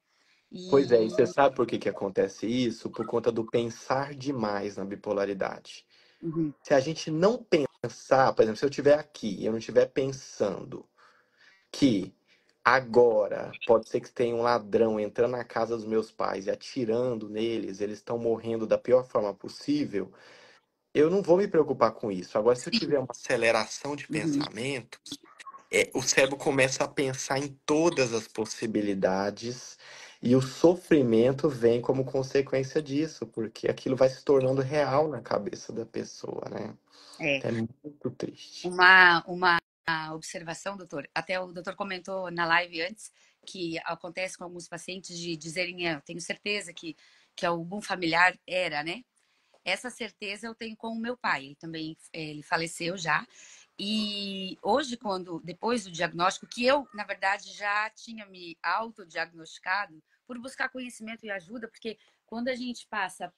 Speaker 1: Pois é, e
Speaker 2: E
Speaker 1: você sabe por que que acontece isso? Por conta do pensar demais na bipolaridade.
Speaker 2: uhum,
Speaker 1: Se a gente não pensar, por exemplo, se eu estiver aqui e eu não estiver pensando que agora pode ser que tenha um ladrão entrando na casa dos meus pais e atirando neles, eles estão morrendo da pior forma possível, eu não vou me preocupar com isso. Agora, se eu tiver uma aceleração de
Speaker 2: uhum,
Speaker 1: pensamento, o cérebro começa a pensar em todas as possibilidades e o sofrimento vem como consequência disso, porque aquilo vai se tornando real na cabeça da pessoa, né?
Speaker 2: É.
Speaker 1: Então é muito triste.
Speaker 2: Uma observação, doutor. Até o doutor comentou na live antes que acontece com alguns pacientes de dizerem, eu tenho certeza que algum familiar era, né? Essa certeza eu tenho com o meu pai. Ele também ele faleceu já. E hoje, depois do diagnóstico, que eu, na verdade, já tinha me autodiagnosticado por buscar conhecimento e ajuda, porque quando a gente passa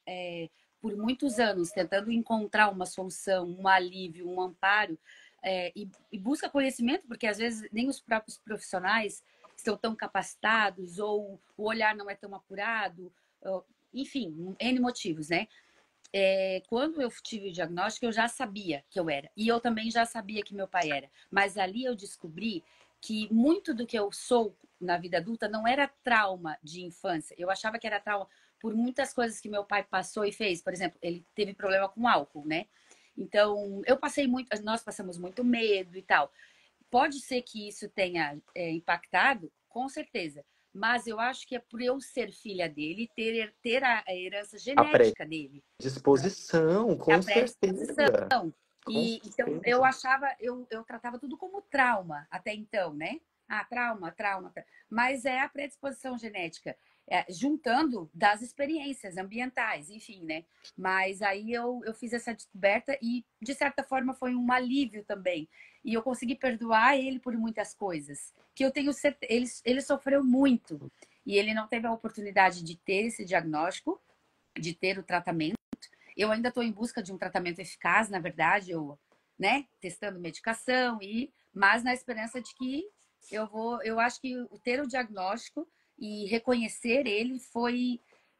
Speaker 2: por muitos anos tentando encontrar uma solução, um alívio, um amparo, e busca conhecimento, porque às vezes nem os próprios profissionais estão tão capacitados, ou o olhar não é tão apurado, enfim, N motivos, né? Quando eu tive o diagnóstico, eu já sabia que eu era. E eu também já sabia que meu pai era. Mas ali eu descobri que muito do que eu sou na vida adulta não era trauma de infância. Eu achava que era trauma por muitas coisas que meu pai passou e fez. Por exemplo, ele teve problema com álcool, né? Então, nós passamos muito medo e tal. Pode ser que isso tenha impactado, com certeza. Mas eu acho que é por eu ser filha dele, ter a herança
Speaker 1: A
Speaker 2: genética dele,
Speaker 1: predisposição,
Speaker 2: a
Speaker 1: com
Speaker 2: predisposição.
Speaker 1: certeza. Com
Speaker 2: E então eu
Speaker 1: certeza.
Speaker 2: achava, eu tratava tudo como trauma até então, né? Ah, trauma, trauma. Mas é a predisposição genética, juntando das experiências ambientais, enfim, né? Mas aí eu fiz essa descoberta e, de certa forma, foi um alívio também. E eu consegui perdoar ele por muitas coisas. Que eu tenho certeza. Ele sofreu muito. E ele não teve a oportunidade de ter esse diagnóstico, de ter o tratamento. Eu ainda estou em busca de um tratamento eficaz, na verdade, né, testando medicação mas na esperança de que eu acho que ter o diagnóstico e reconhecer ele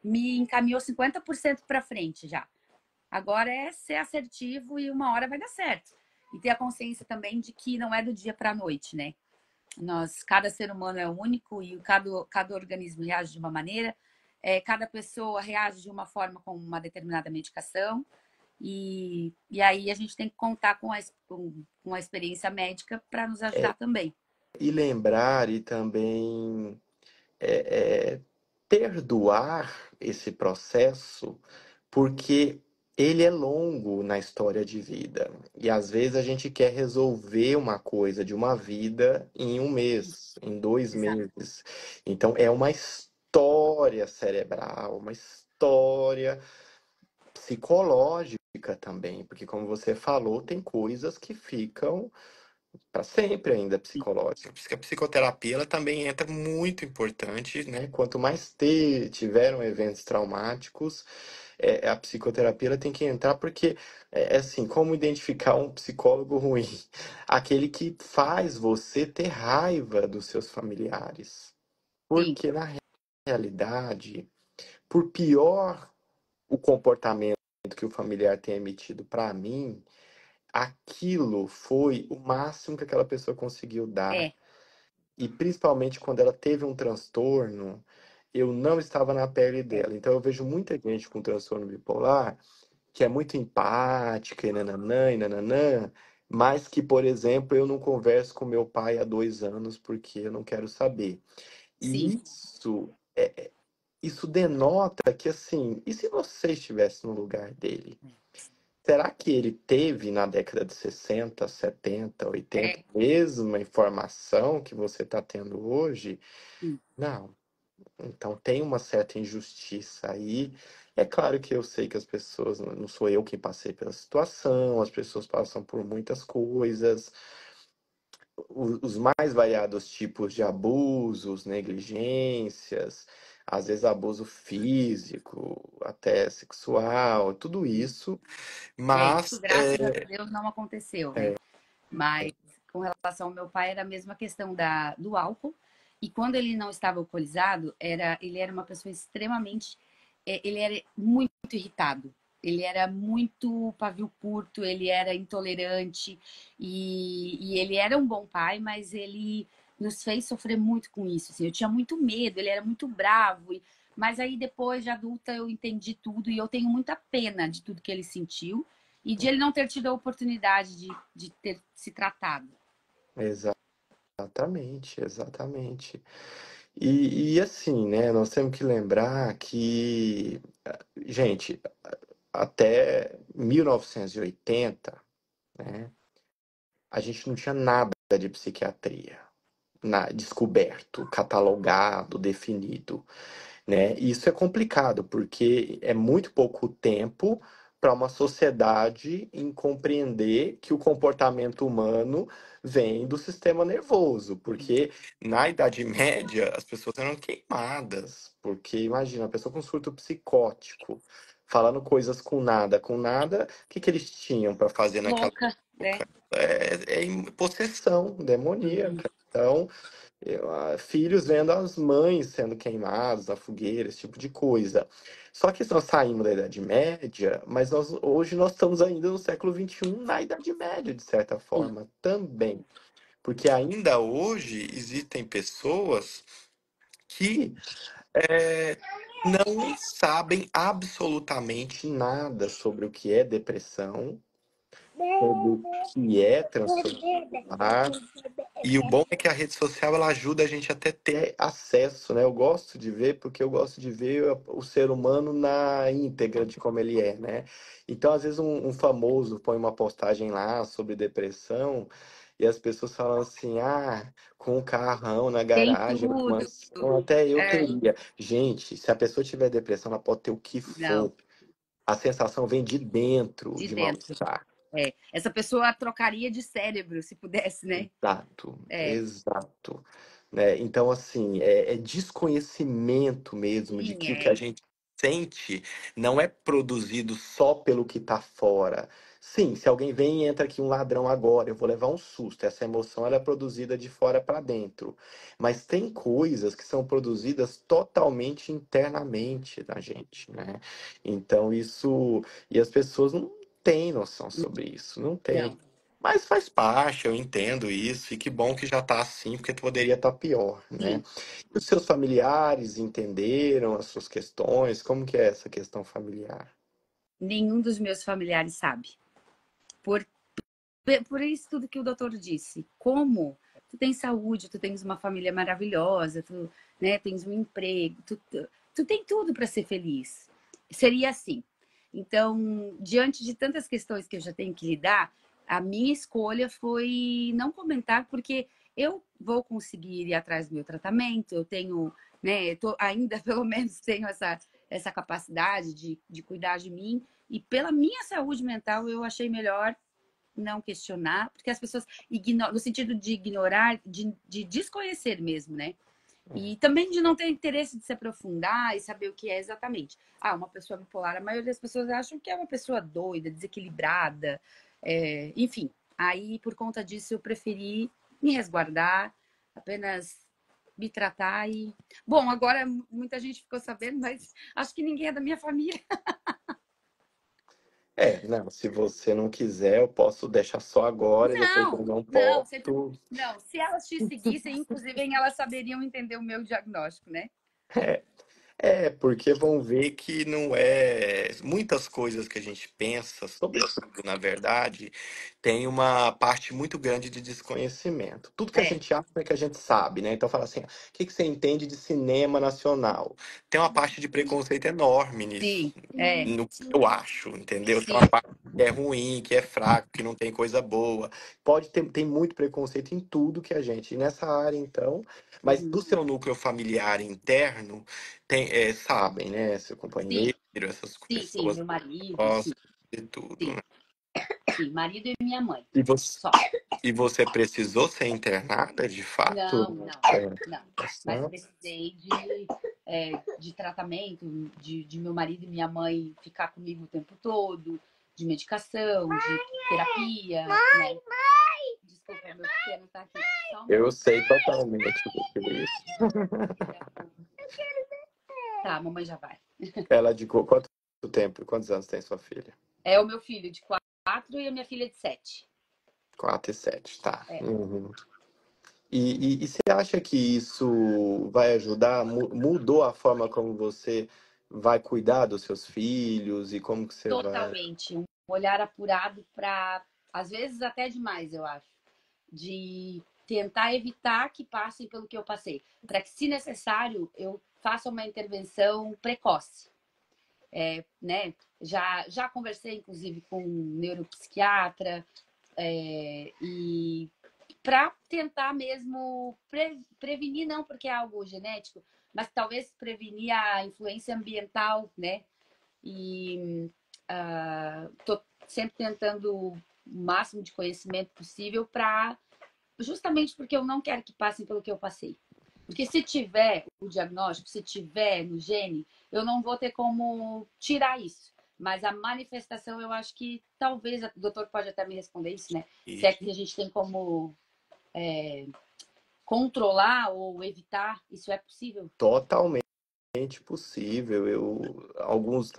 Speaker 2: me encaminhou 50% para frente já. Agora é ser assertivo e uma hora vai dar certo. E ter a consciência também de que não é do dia para a noite, né? Cada ser humano é único e cada organismo reage de uma maneira. Cada pessoa reage de uma forma com uma determinada medicação. E aí a gente tem que contar com a experiência médica para nos ajudar também.
Speaker 1: E lembrar e também é, é, perdoar esse processo, porque ele é longo na história de vida. E às vezes a gente quer resolver uma coisa de uma vida em um mês, em dois
Speaker 2: Exato.
Speaker 1: meses. Então é uma história cerebral, uma história psicológica também, porque como você falou, tem coisas que ficam para sempre ainda psicológica. Por isso que a psicoterapia ela também entra muito importante, né? Quanto mais tiveram eventos traumáticos, a psicoterapia ela tem que entrar porque é assim, como identificar um psicólogo ruim? Aquele que faz você ter raiva dos seus familiares.
Speaker 2: Sim,
Speaker 1: Porque na realidade, por pior o comportamento que o familiar tem emitido para mim, aquilo foi o máximo que aquela pessoa conseguiu dar.
Speaker 2: é,
Speaker 1: E principalmente quando ela teve um transtorno, eu não estava na pele
Speaker 2: é,
Speaker 1: dela. Então eu vejo muita gente com transtorno bipolar que é muito empática e nananã, mas que, por exemplo, eu não converso com meu pai há 2 anos porque eu não quero saber.
Speaker 2: sim,
Speaker 1: E isso denota que, assim, e se você estivesse no lugar dele? Será que ele teve na década de 60, 70, 80
Speaker 2: é,
Speaker 1: a mesma informação que você está tendo hoje?
Speaker 2: sim,
Speaker 1: Não. Então tem uma certa injustiça aí. É claro que eu sei que as pessoas, não sou eu quem passei pela situação, as pessoas passam por muitas coisas, os mais variados tipos de abusos, negligências, às vezes abuso físico, até sexual, tudo
Speaker 2: sim.
Speaker 1: isso,
Speaker 2: Isso,
Speaker 1: mas
Speaker 2: graças a Deus, não aconteceu, né? Mas com relação ao meu pai, era a mesma questão do álcool. E quando ele não estava alcoolizado, ele era uma pessoa extremamente. Ele era muito irritado. Ele era muito pavio curto, ele era intolerante. E ele era um bom pai, mas ele nos fez sofrer muito com isso. Assim. Eu tinha muito medo, ele era muito bravo. Mas aí depois de adulta eu entendi tudo e eu tenho muita pena de tudo que ele sentiu e de ele não ter tido a oportunidade de ter se tratado.
Speaker 1: Exatamente, exatamente. E assim, né, nós temos que lembrar que, gente, até 1980, né, a gente não tinha nada de psiquiatria descoberto, catalogado, definido, né? E isso é complicado, porque é muito pouco tempo para uma sociedade em compreender que o comportamento humano vem do sistema nervoso, porque na Idade Média as pessoas eram queimadas, porque imagina, a pessoa com surto psicótico, falando coisas com nada, o que que eles tinham para fazer naquela
Speaker 2: Louca, né?
Speaker 1: época? Possessão
Speaker 2: Uhum.
Speaker 1: demoníaca. Então, filhos vendo as mães sendo queimados na fogueira, esse tipo de coisa. Só que nós saímos da Idade Média, mas hoje nós estamos ainda no século XXI, na Idade Média, de certa
Speaker 2: Sim.
Speaker 1: forma, também. Porque ainda hoje existem pessoas que não sabem absolutamente nada sobre o que é depressão, sobre o que é transtorno bipolar. E o bom é que a rede social ela ajuda a gente até ter acesso, né? Eu gosto de ver porque eu gosto de ver o ser humano na íntegra de como ele é, né? Então, às vezes, um famoso põe uma postagem lá sobre depressão e as pessoas falam assim: ah, com um carrão na
Speaker 2: Tem
Speaker 1: garagem, uma
Speaker 2: tudo.
Speaker 1: mansão, até eu
Speaker 2: É,
Speaker 1: teria. Gente, se a pessoa tiver depressão, ela pode ter o que
Speaker 2: não,
Speaker 1: for. A sensação vem de dentro
Speaker 2: de
Speaker 1: de
Speaker 2: dentro.
Speaker 1: mal-estar.
Speaker 2: É. Essa pessoa trocaria de cérebro se pudesse, né?
Speaker 1: Exato,
Speaker 2: É.
Speaker 1: exato. Né? Então, assim, é desconhecimento mesmo de
Speaker 2: Sim,
Speaker 1: que o que a
Speaker 2: é.
Speaker 1: gente sente não é produzido só pelo que está fora. Sim, se alguém vem e entra aqui um ladrão agora, eu vou levar um susto. Essa emoção ela é produzida de fora para dentro. Mas tem coisas que são produzidas totalmente internamente na gente, né? Então, isso. E as pessoas não têm noção sobre isso, não tem.
Speaker 2: Não.
Speaker 1: Mas faz parte, eu entendo isso, e que bom que já tá assim, porque poderia estar pior, né?
Speaker 2: Sim.
Speaker 1: E os seus familiares entenderam as suas questões? Como que é essa questão familiar?
Speaker 2: Nenhum dos meus familiares sabe. Por, por isso tudo que o doutor disse. Como tu tens saúde, tu tens uma família maravilhosa, tu, né, tens um emprego, tu tem tudo para ser feliz. Seria assim. Então, diante de tantas questões que eu já tenho que lidar, a minha escolha foi não comentar, porque eu vou conseguir ir atrás do meu tratamento, eu tenho, né, eu tô, ainda pelo menos tenho essa capacidade de cuidar de mim, e pela minha saúde mental eu achei melhor não questionar, porque as pessoas ignoram, no sentido de ignorar, de desconhecer mesmo, né? E também de não ter interesse de se aprofundar e saber o que é exatamente. Ah, uma pessoa bipolar, a maioria das pessoas acham que é uma pessoa doida, desequilibrada, enfim. Aí, por conta disso, eu preferi me resguardar, apenas me tratar e. Bom, agora muita gente ficou sabendo, mas acho que ninguém é da minha família.
Speaker 1: Não, se você não quiser, eu posso deixar só agora e depois eu
Speaker 2: Não,
Speaker 1: não
Speaker 2: não, sempre.
Speaker 1: posto.
Speaker 2: Não, se elas te seguissem, inclusive, elas saberiam entender o meu diagnóstico, né?
Speaker 1: Porque vão ver que não é. Muitas coisas que a gente pensa, sobretudo, na verdade, tem uma parte muito grande de desconhecimento. Tudo que a
Speaker 2: É,
Speaker 1: gente acha é que a gente sabe, né? Então fala assim: o que que você entende de cinema nacional? Tem uma parte de preconceito enorme nisso,
Speaker 2: sim, é,
Speaker 1: no que eu acho, entendeu? Tem
Speaker 2: sim.
Speaker 1: uma parte que é ruim, que é fraco, que não tem coisa boa. Pode ter, tem muito preconceito em tudo que a gente. E nessa área, então. Mas
Speaker 2: Uhum.
Speaker 1: do seu núcleo familiar interno sabem, né? Seu
Speaker 2: Sim,
Speaker 1: companheiro, essas
Speaker 2: sim,
Speaker 1: pessoas
Speaker 2: meu marido, sim,
Speaker 1: próximas e tudo,
Speaker 2: sim,
Speaker 1: né?
Speaker 2: sim, marido e minha mãe,
Speaker 1: E você,
Speaker 2: só.
Speaker 1: e você precisou ser internada, de fato?
Speaker 2: Não, não,
Speaker 1: É,
Speaker 2: não. Mas
Speaker 1: essa-
Speaker 2: precisei de tratamento, de meu marido e minha mãe ficar comigo o tempo todo, de medicação, de terapia, né? Desculpa, meu pequeno tá aqui. Só um
Speaker 1: Eu
Speaker 2: minuto.
Speaker 1: sei totalmente o que é isso.
Speaker 2: Daqui a pouco. Tá, a mamãe já vai.
Speaker 1: Ela de quanto tempo, quantos anos tem sua filha?
Speaker 2: É o meu filho de 4 e a minha filha de 7.
Speaker 1: 4 e 7, tá.
Speaker 2: É.
Speaker 1: Uhum. E você acha que isso vai ajudar? Mudou a forma como você vai cuidar dos seus filhos e como que você vai.
Speaker 2: Totalmente. Um olhar apurado para, às vezes até demais, eu acho. De tentar evitar que passem pelo que eu passei, para que, se necessário, eu faça uma intervenção precoce. Né? Já conversei, inclusive, com um neuropsiquiatra, e para tentar mesmo prevenir, não porque é algo genético, mas talvez prevenir a influência ambiental, né? E tô sempre tentando o máximo de conhecimento possível para justamente porque eu não quero que passem pelo que eu passei. Porque se tiver o diagnóstico, se tiver no gene, eu não vou ter como tirar isso. Mas a manifestação, eu acho que talvez, o doutor pode até me responder isso, né? Se é que a gente tem como controlar ou evitar, isso é possível?
Speaker 1: Totalmente possível.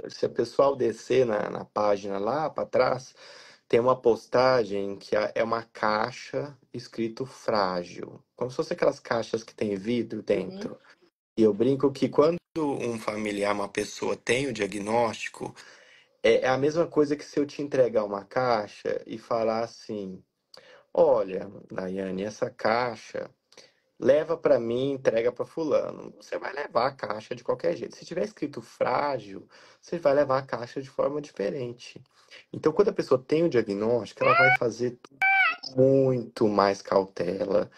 Speaker 1: Se o pessoal descer na página lá para trás, tem uma postagem que é uma caixa escrito frágil, como se fosse aquelas caixas que tem vidro
Speaker 2: Uhum.
Speaker 1: dentro. E eu brinco que quando um familiar, uma pessoa tem o diagnóstico, é a mesma coisa que se eu te entregar uma caixa e falar assim: olha, Daiane, essa caixa leva para mim, entrega para fulano. Você vai levar a caixa de qualquer jeito. Se tiver escrito frágil, você vai levar a caixa de forma diferente. Então, quando a pessoa tem o diagnóstico, ela vai fazer muito mais cautela.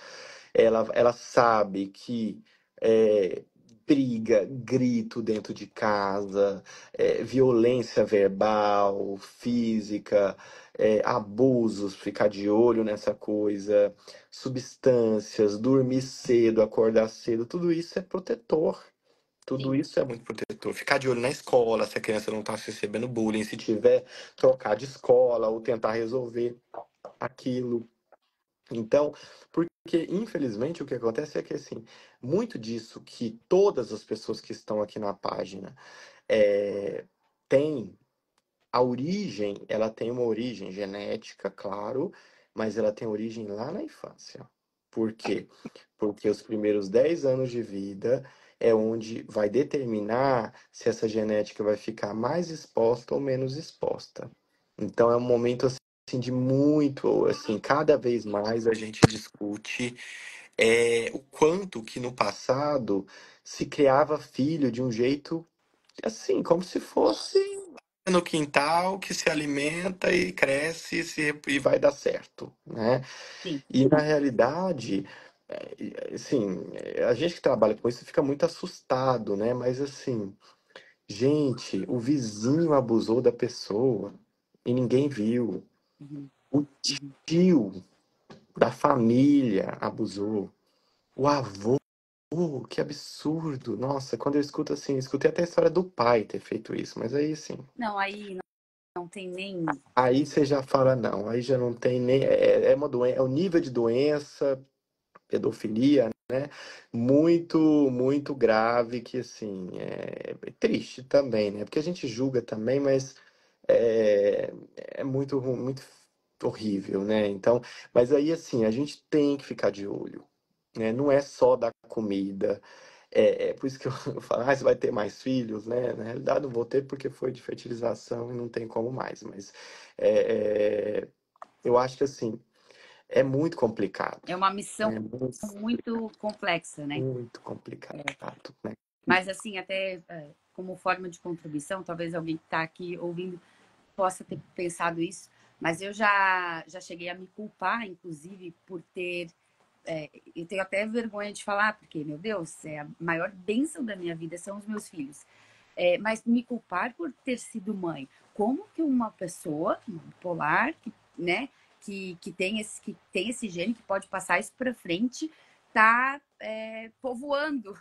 Speaker 1: Ela sabe que é, briga, grito dentro de casa, violência verbal, física, abusos, ficar de olho nessa coisa, substâncias, dormir cedo, acordar cedo, tudo isso é protetor. Tudo
Speaker 2: Sim.
Speaker 1: isso é muito protetor. Ficar de olho na escola, se a criança não está recebendo bullying, se tiver, trocar de escola ou tentar resolver aquilo. Então, porque infelizmente o que acontece é que assim, muito disso que todas as pessoas que estão aqui na página têm a origem, ela tem uma origem genética, claro, mas ela tem origem lá na infância. Por quê? Porque os primeiros 10 anos de vida é onde vai determinar se essa genética vai ficar mais exposta ou menos exposta. Então é um momento assim de muito, assim, cada vez mais a gente discute o quanto que no passado se criava filho de um jeito assim, como se fosse no quintal que se alimenta e cresce e vai dar certo, né?
Speaker 2: Sim.
Speaker 1: E na realidade, assim, a gente que trabalha com isso fica muito assustado, né? Mas assim, gente, o vizinho abusou da pessoa e ninguém viu.
Speaker 2: Uhum.
Speaker 1: O
Speaker 2: Uhum.
Speaker 1: tio da família abusou. O avô, que absurdo. Nossa, quando eu escuto assim, escutei até a história do pai ter feito isso, mas aí assim,
Speaker 2: Não, aí não tem nem.
Speaker 1: aí você já fala, não, aí já não tem nem. É uma doença, é o nível de doença, pedofilia, muito, muito grave, que assim, é triste também, né? Porque a gente julga também, mas é, é muito, muito horrível, né? Então, mas aí assim, a gente tem que ficar de olho, né? Não é só dar comida. É por isso que eu falo, você vai ter mais filhos, né? Na realidade, não vou ter porque foi de fertilização e não tem como mais. Mas eu acho que assim, é muito complicado.
Speaker 2: É uma missão
Speaker 1: É muito,
Speaker 2: muito complexa, né?
Speaker 1: muito complicado, né?
Speaker 2: Mas, assim, até como forma de contribuição, talvez alguém que está aqui ouvindo possa ter pensado isso, mas eu já cheguei a me culpar, inclusive, por ter. Eu tenho até vergonha de falar, porque, meu Deus, a maior bênção da minha vida são os meus filhos. Mas me culpar por ter sido mãe. Como que uma pessoa uma bipolar, né, que tem esse gene, que pode passar isso para frente, tá povoando?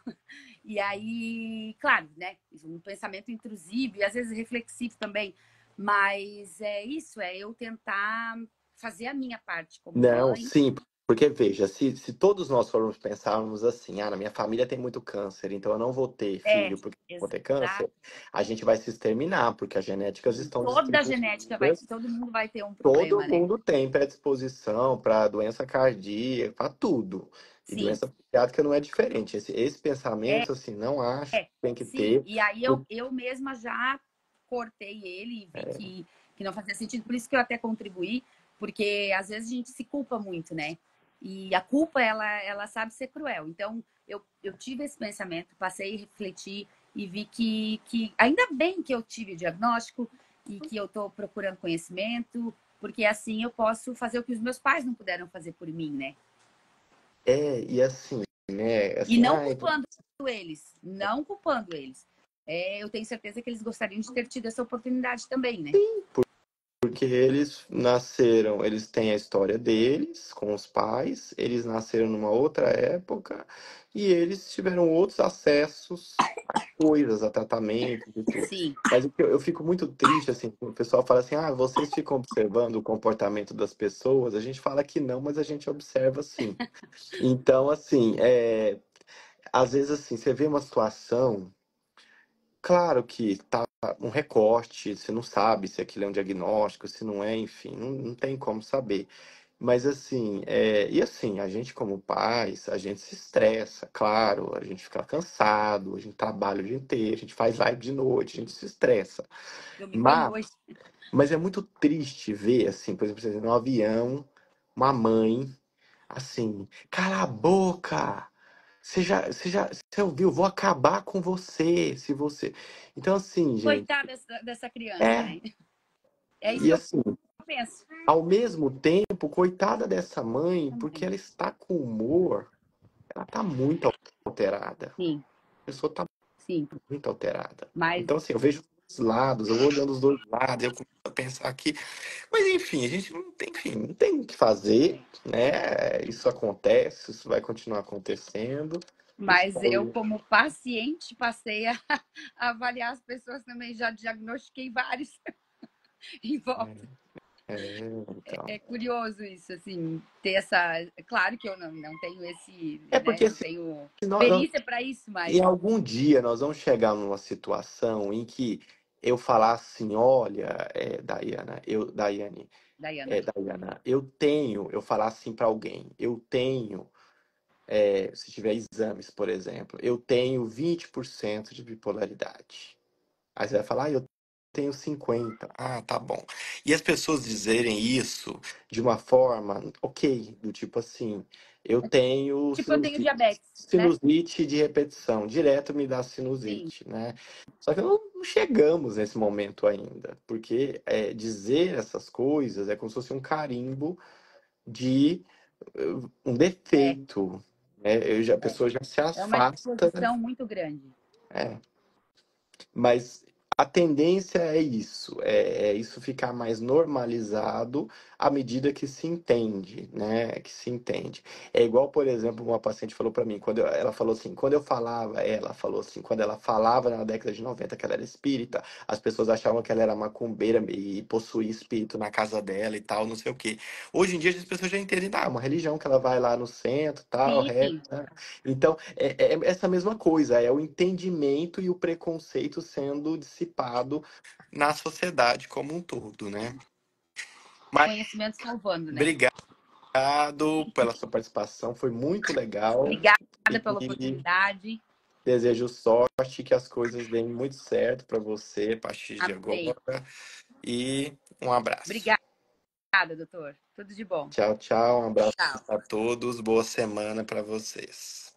Speaker 2: E aí, claro, né, um pensamento intrusivo e às vezes reflexivo também, mas é isso, é eu tentar fazer a minha parte como
Speaker 1: Não,
Speaker 2: mãe.
Speaker 1: sim, porque veja, se todos nós formos pensarmos assim, na minha família tem muito câncer, então eu não vou ter filho porque eu vou ter câncer,
Speaker 2: Exato.
Speaker 1: a gente vai se exterminar, porque as genéticas estão
Speaker 2: Toda a genética vai,
Speaker 1: distribuídas.
Speaker 2: todo mundo vai ter um
Speaker 1: Todo
Speaker 2: problema, né?
Speaker 1: mundo tem predisposição para doença cardíaca, para tudo. E
Speaker 2: Sim,
Speaker 1: doença psiquiátrica não é diferente. Esse pensamento, assim, não acho que tem que
Speaker 2: sim.
Speaker 1: ter.
Speaker 2: E aí eu mesma já cortei ele e vi que não fazia sentido. Por isso que eu até contribuí, porque às vezes a gente se culpa muito, né? E a culpa, ela sabe ser cruel. Então, eu tive esse pensamento, passei a refletir e vi que ainda bem que eu tive o diagnóstico e que eu estou procurando conhecimento, porque assim eu posso fazer o que os meus pais não puderam fazer por mim, né?
Speaker 1: E assim, né?
Speaker 2: E
Speaker 1: Assim,
Speaker 2: não
Speaker 1: ai,
Speaker 2: culpando eles, não culpando eles. Eu tenho certeza que eles gostariam de ter tido essa oportunidade também, né?
Speaker 1: porque eles nasceram, eles têm a história deles com os pais, eles nasceram numa outra época e eles tiveram outros acessos a coisas, a tratamento e tudo.
Speaker 2: Sim,
Speaker 1: Mas o que eu fico muito triste, assim, quando o pessoal fala assim, ah, vocês ficam observando o comportamento das pessoas, a gente fala que não, mas a gente observa sim. Então, assim, às vezes, assim, você vê uma situação, claro que tá um recorte, você não sabe se aquilo é um diagnóstico, se não é, enfim, não tem como saber. Mas assim, e assim, a gente como pais, a gente se estressa, claro, a gente fica cansado, a gente trabalha o dia inteiro, a gente faz live de noite, a gente se estressa.
Speaker 2: eu me
Speaker 1: Mas,
Speaker 2: conheço.
Speaker 1: mas é muito triste ver, assim, por exemplo, você no avião, uma mãe, assim, cala a boca! Você ouviu? Vou acabar com você, se você. Então, assim, gente,
Speaker 2: Coitada dessa criança,
Speaker 1: é.
Speaker 2: né? É isso
Speaker 1: E
Speaker 2: que eu
Speaker 1: assim,
Speaker 2: penso
Speaker 1: ao mesmo tempo, coitada dessa mãe, porque
Speaker 2: também.
Speaker 1: ela está com humor, ela está muito alterada.
Speaker 2: Sim,
Speaker 1: A pessoa está
Speaker 2: sim.
Speaker 1: muito alterada.
Speaker 2: Mas,
Speaker 1: Então, assim, eu vejo os lados, eu vou olhando os dois lados, eu começo a pensar aqui. Mas, enfim, a gente não tem, enfim, não tem o que fazer, né? Isso acontece, isso vai continuar acontecendo.
Speaker 2: mas eu,
Speaker 1: Espero.
Speaker 2: como paciente, passei a avaliar as pessoas também. Já diagnostiquei vários em volta.
Speaker 1: Então.
Speaker 2: É curioso isso, assim, ter essa. Claro que eu não tenho esse,
Speaker 1: É
Speaker 2: né?
Speaker 1: porque
Speaker 2: Não
Speaker 1: assim,
Speaker 2: tenho
Speaker 1: nós,
Speaker 2: perícia para isso,
Speaker 1: em
Speaker 2: mas,
Speaker 1: algum dia nós vamos chegar numa situação em que eu falar assim, olha,
Speaker 2: Dayana,
Speaker 1: Dayana, eu falar assim para alguém, eu tenho, se tiver exames, por exemplo, eu tenho 20% de bipolaridade. Aí você vai falar, eu tenho 50. Ah, tá bom. E as pessoas dizerem isso de uma forma, ok, do tipo assim, eu tenho
Speaker 2: tipo, eu tenho diabetes, né?
Speaker 1: sinusite de repetição, direto me dá
Speaker 2: Sim,
Speaker 1: sinusite, né? Só que não chegamos nesse momento ainda, porque dizer essas coisas é como se fosse um carimbo de um
Speaker 2: é,
Speaker 1: defeito, né? A
Speaker 2: é.
Speaker 1: pessoa já se
Speaker 2: É uma
Speaker 1: afasta,
Speaker 2: exposição muito grande.
Speaker 1: é, mas a tendência é isso, é isso ficar mais normalizado à medida que se entende, né? Que se entende. É igual, por exemplo, uma paciente falou para mim, ela falou assim, ela falou assim, quando ela falava na década de 90 que ela era espírita, as pessoas achavam que ela era macumbeira e possuía espírito na casa dela e tal, não sei o quê. Hoje em dia as pessoas já entendem, é uma religião que ela vai lá no centro, tal, reza,
Speaker 2: Sim,
Speaker 1: né? Então, é essa mesma coisa, é o entendimento e o preconceito sendo dissipado na sociedade como um todo, né? Mas
Speaker 2: conhecimento salvando, né?
Speaker 1: obrigado pela sua participação, foi muito legal
Speaker 2: Obrigada pela
Speaker 1: e
Speaker 2: oportunidade.
Speaker 1: desejo sorte, que as coisas deem muito certo para você a partir de
Speaker 2: Amém.
Speaker 1: agora e um abraço.
Speaker 2: Obrigada, doutor. Tudo de bom.
Speaker 1: Tchau, tchau, um abraço
Speaker 2: Tchau.
Speaker 1: a todos, boa semana para vocês.